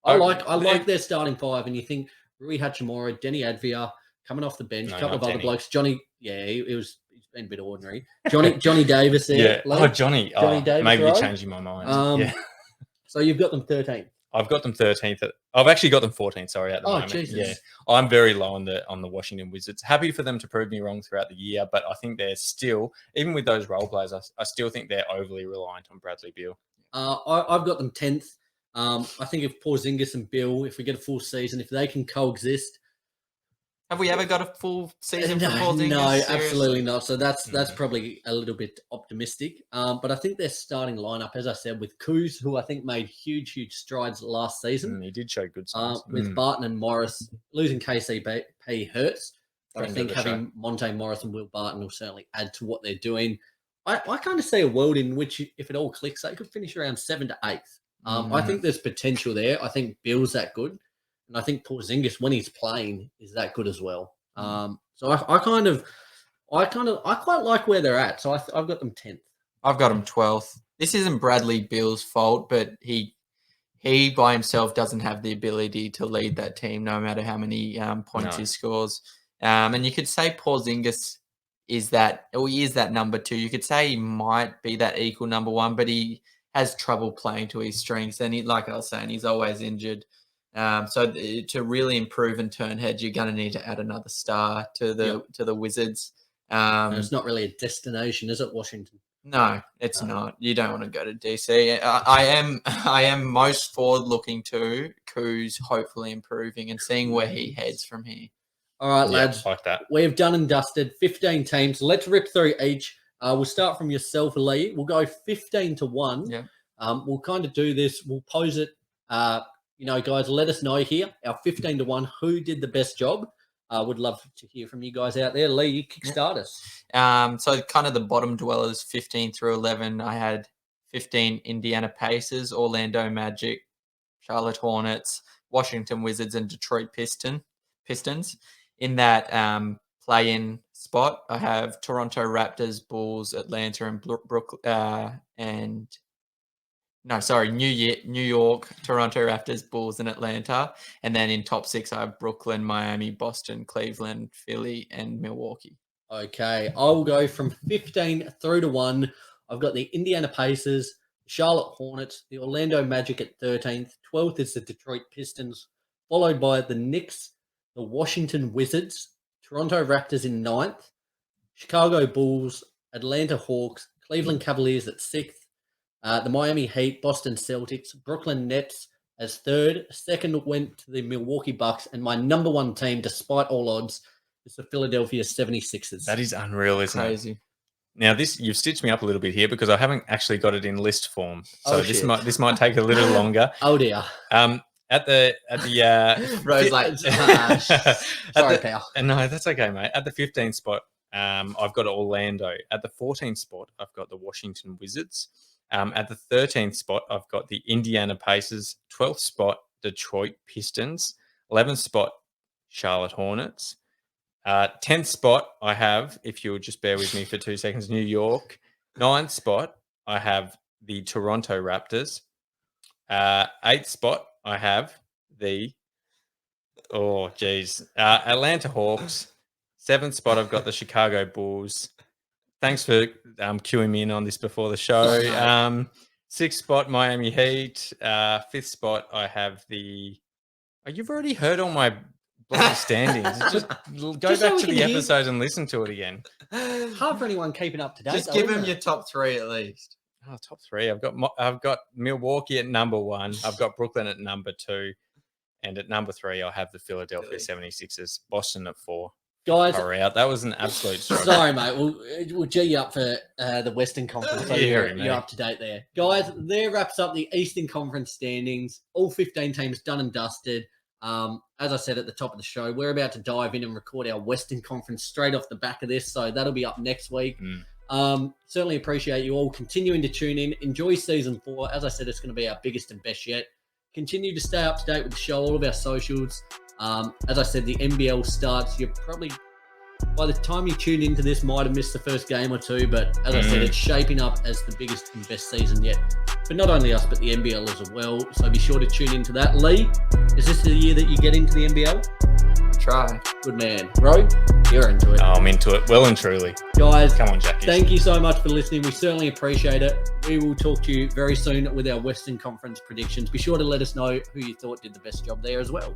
I like their starting 5, and you think Rui Hachimura, Denny Advia coming off the bench, a couple of other blokes. Johnny, yeah, he's been a bit ordinary. Johnny Davis there. Yeah. Johnny Davis, maybe right? you're changing my mind. Yeah. So you've got them 13th. I've got them 13th. I've actually got them 14th. Sorry, at the moment. Jesus. Yeah, I'm very low on the Washington Wizards. Happy for them to prove me wrong throughout the year, but I think they're still, even with those role players, I still think they're overly reliant on Bradley Beal. I've got them 10th. I think if Porzingis and Bill, if we get a full season, if they can coexist. Have we ever got a full season for Porzingis? No, Seriously? absolutely not. So that's probably a little bit optimistic. But I think their starting lineup, as I said, with Kuz, who I think made huge strides last season. He did show good signs. With Barton and Morris, losing KCP hurts. But I think having Monte Morris and Will Barton will certainly add to what they're doing. I kind of see a world in which, if it all clicks, they could finish around 7th to 8th. I think there's potential there. I think Bill's that good. And I think Porzingis, when he's playing, is that good as well. So I quite like where they're at. So I've got them 10th. I've got them 12th. This isn't Bradley Beal's fault, but he by himself doesn't have the ability to lead that team, no matter how many points he scores. And you could say Porzingis is that number 2. You could say he might be that equal number 1, but he has trouble playing to his strengths. And like I was saying, he's always injured. So to really improve and turn heads, you're going to need to add another star to the Wizards. And it's not really a destination, is it, Washington? No, it's not. You don't want to go to DC. I am most forward looking to Kuz hopefully improving and seeing where he heads from here. All right, lads. Like that. We've done and dusted 15 teams. Let's rip through each. We'll start from yourself, Lee. We'll go 15 to 1. Yeah. We'll kind of do this. We'll pose it. Guys, let us know here. Our 15 to 1. Who did the best job? Would love to hear from you guys out there. Lee, you kickstart us. So kind of the bottom dwellers, 15 through 11. I had 15 Indiana Pacers, Orlando Magic, Charlotte Hornets, Washington Wizards, and Detroit Pistons. In that play-in spot, I have Toronto Raptors, Bulls, Atlanta, and New York, Toronto Raptors, Bulls, and Atlanta. And then in top 6, I have Brooklyn, Miami, Boston, Cleveland, Philly, and Milwaukee. Okay, I'll go from 15 through to 1. I've got the Indiana Pacers, Charlotte Hornets, the Orlando Magic at 13th. 12th is the Detroit Pistons, followed by the Knicks, the Washington Wizards, Toronto Raptors in 9th, Chicago Bulls, Atlanta Hawks, Cleveland Cavaliers at 6th, the Miami Heat, Boston Celtics, Brooklyn Nets as 3rd. 2nd went to the Milwaukee Bucks, and my number 1 team, despite all odds, is the Philadelphia 76ers. That is unreal, isn't it? Crazy. Now, you've stitched me up a little bit here because I haven't actually got it in list form, so this might take a little longer. Oh dear. Rose like, sorry, pal. No, that's okay, mate. At the 15th spot, I've got Orlando. At the 14th spot, I've got the Washington Wizards. At the 13th spot, I've got the Indiana Pacers. 12th spot, Detroit Pistons. 11th spot, Charlotte Hornets. 10th spot, I have, if you'll just bear with me for 2 seconds, New York. 9th spot, I have the Toronto Raptors. 8th spot, I have the Atlanta Hawks. 7th spot, I've got the Chicago Bulls. Thanks for queuing me in on this before the show. 6th spot, Miami Heat. 5th spot, I have the... Oh, you've already heard all my bloody standings. Just go Just so back we to can the hear- episode and listen to it again. Hard for anyone keeping up to date. Just though, give isn't them it? your top 3 at least. Oh, top 3. I've got Milwaukee at number 1. I've got Brooklyn at number 2. And at number 3, I'll have the Philadelphia 76ers. Boston at 4. Guys, Far out. That was an absolute struggle. sorry, mate. We'll G you up for the Western Conference. So Yeah, you're mate. up to date there. Guys, there wraps up the Eastern Conference standings. All 15 teams done and dusted. As I said at the top of the show, we're about to dive in and record our Western Conference straight off the back of this. So that'll be up next week. Certainly appreciate you all continuing to tune in. Enjoy season 4. As I said, it's going to be our biggest and best yet. Continue to stay up to date with the show, all of our socials. As I said, the NBL starts. You're probably, by the time you tune into this, might have missed the first game or two. But as I said, it's shaping up as the biggest and best season yet. But not only us, but the NBL as well. So be sure to tune into that. Lee, is this the year that you get into the NBL? Try. Good man. Bro, you're into it. Oh, I'm into it. Well and truly. Guys, Come on, Jackie. thank you so much for listening. We certainly appreciate it. We will talk to you very soon with our Western Conference predictions. Be sure to let us know who you thought did the best job there as well.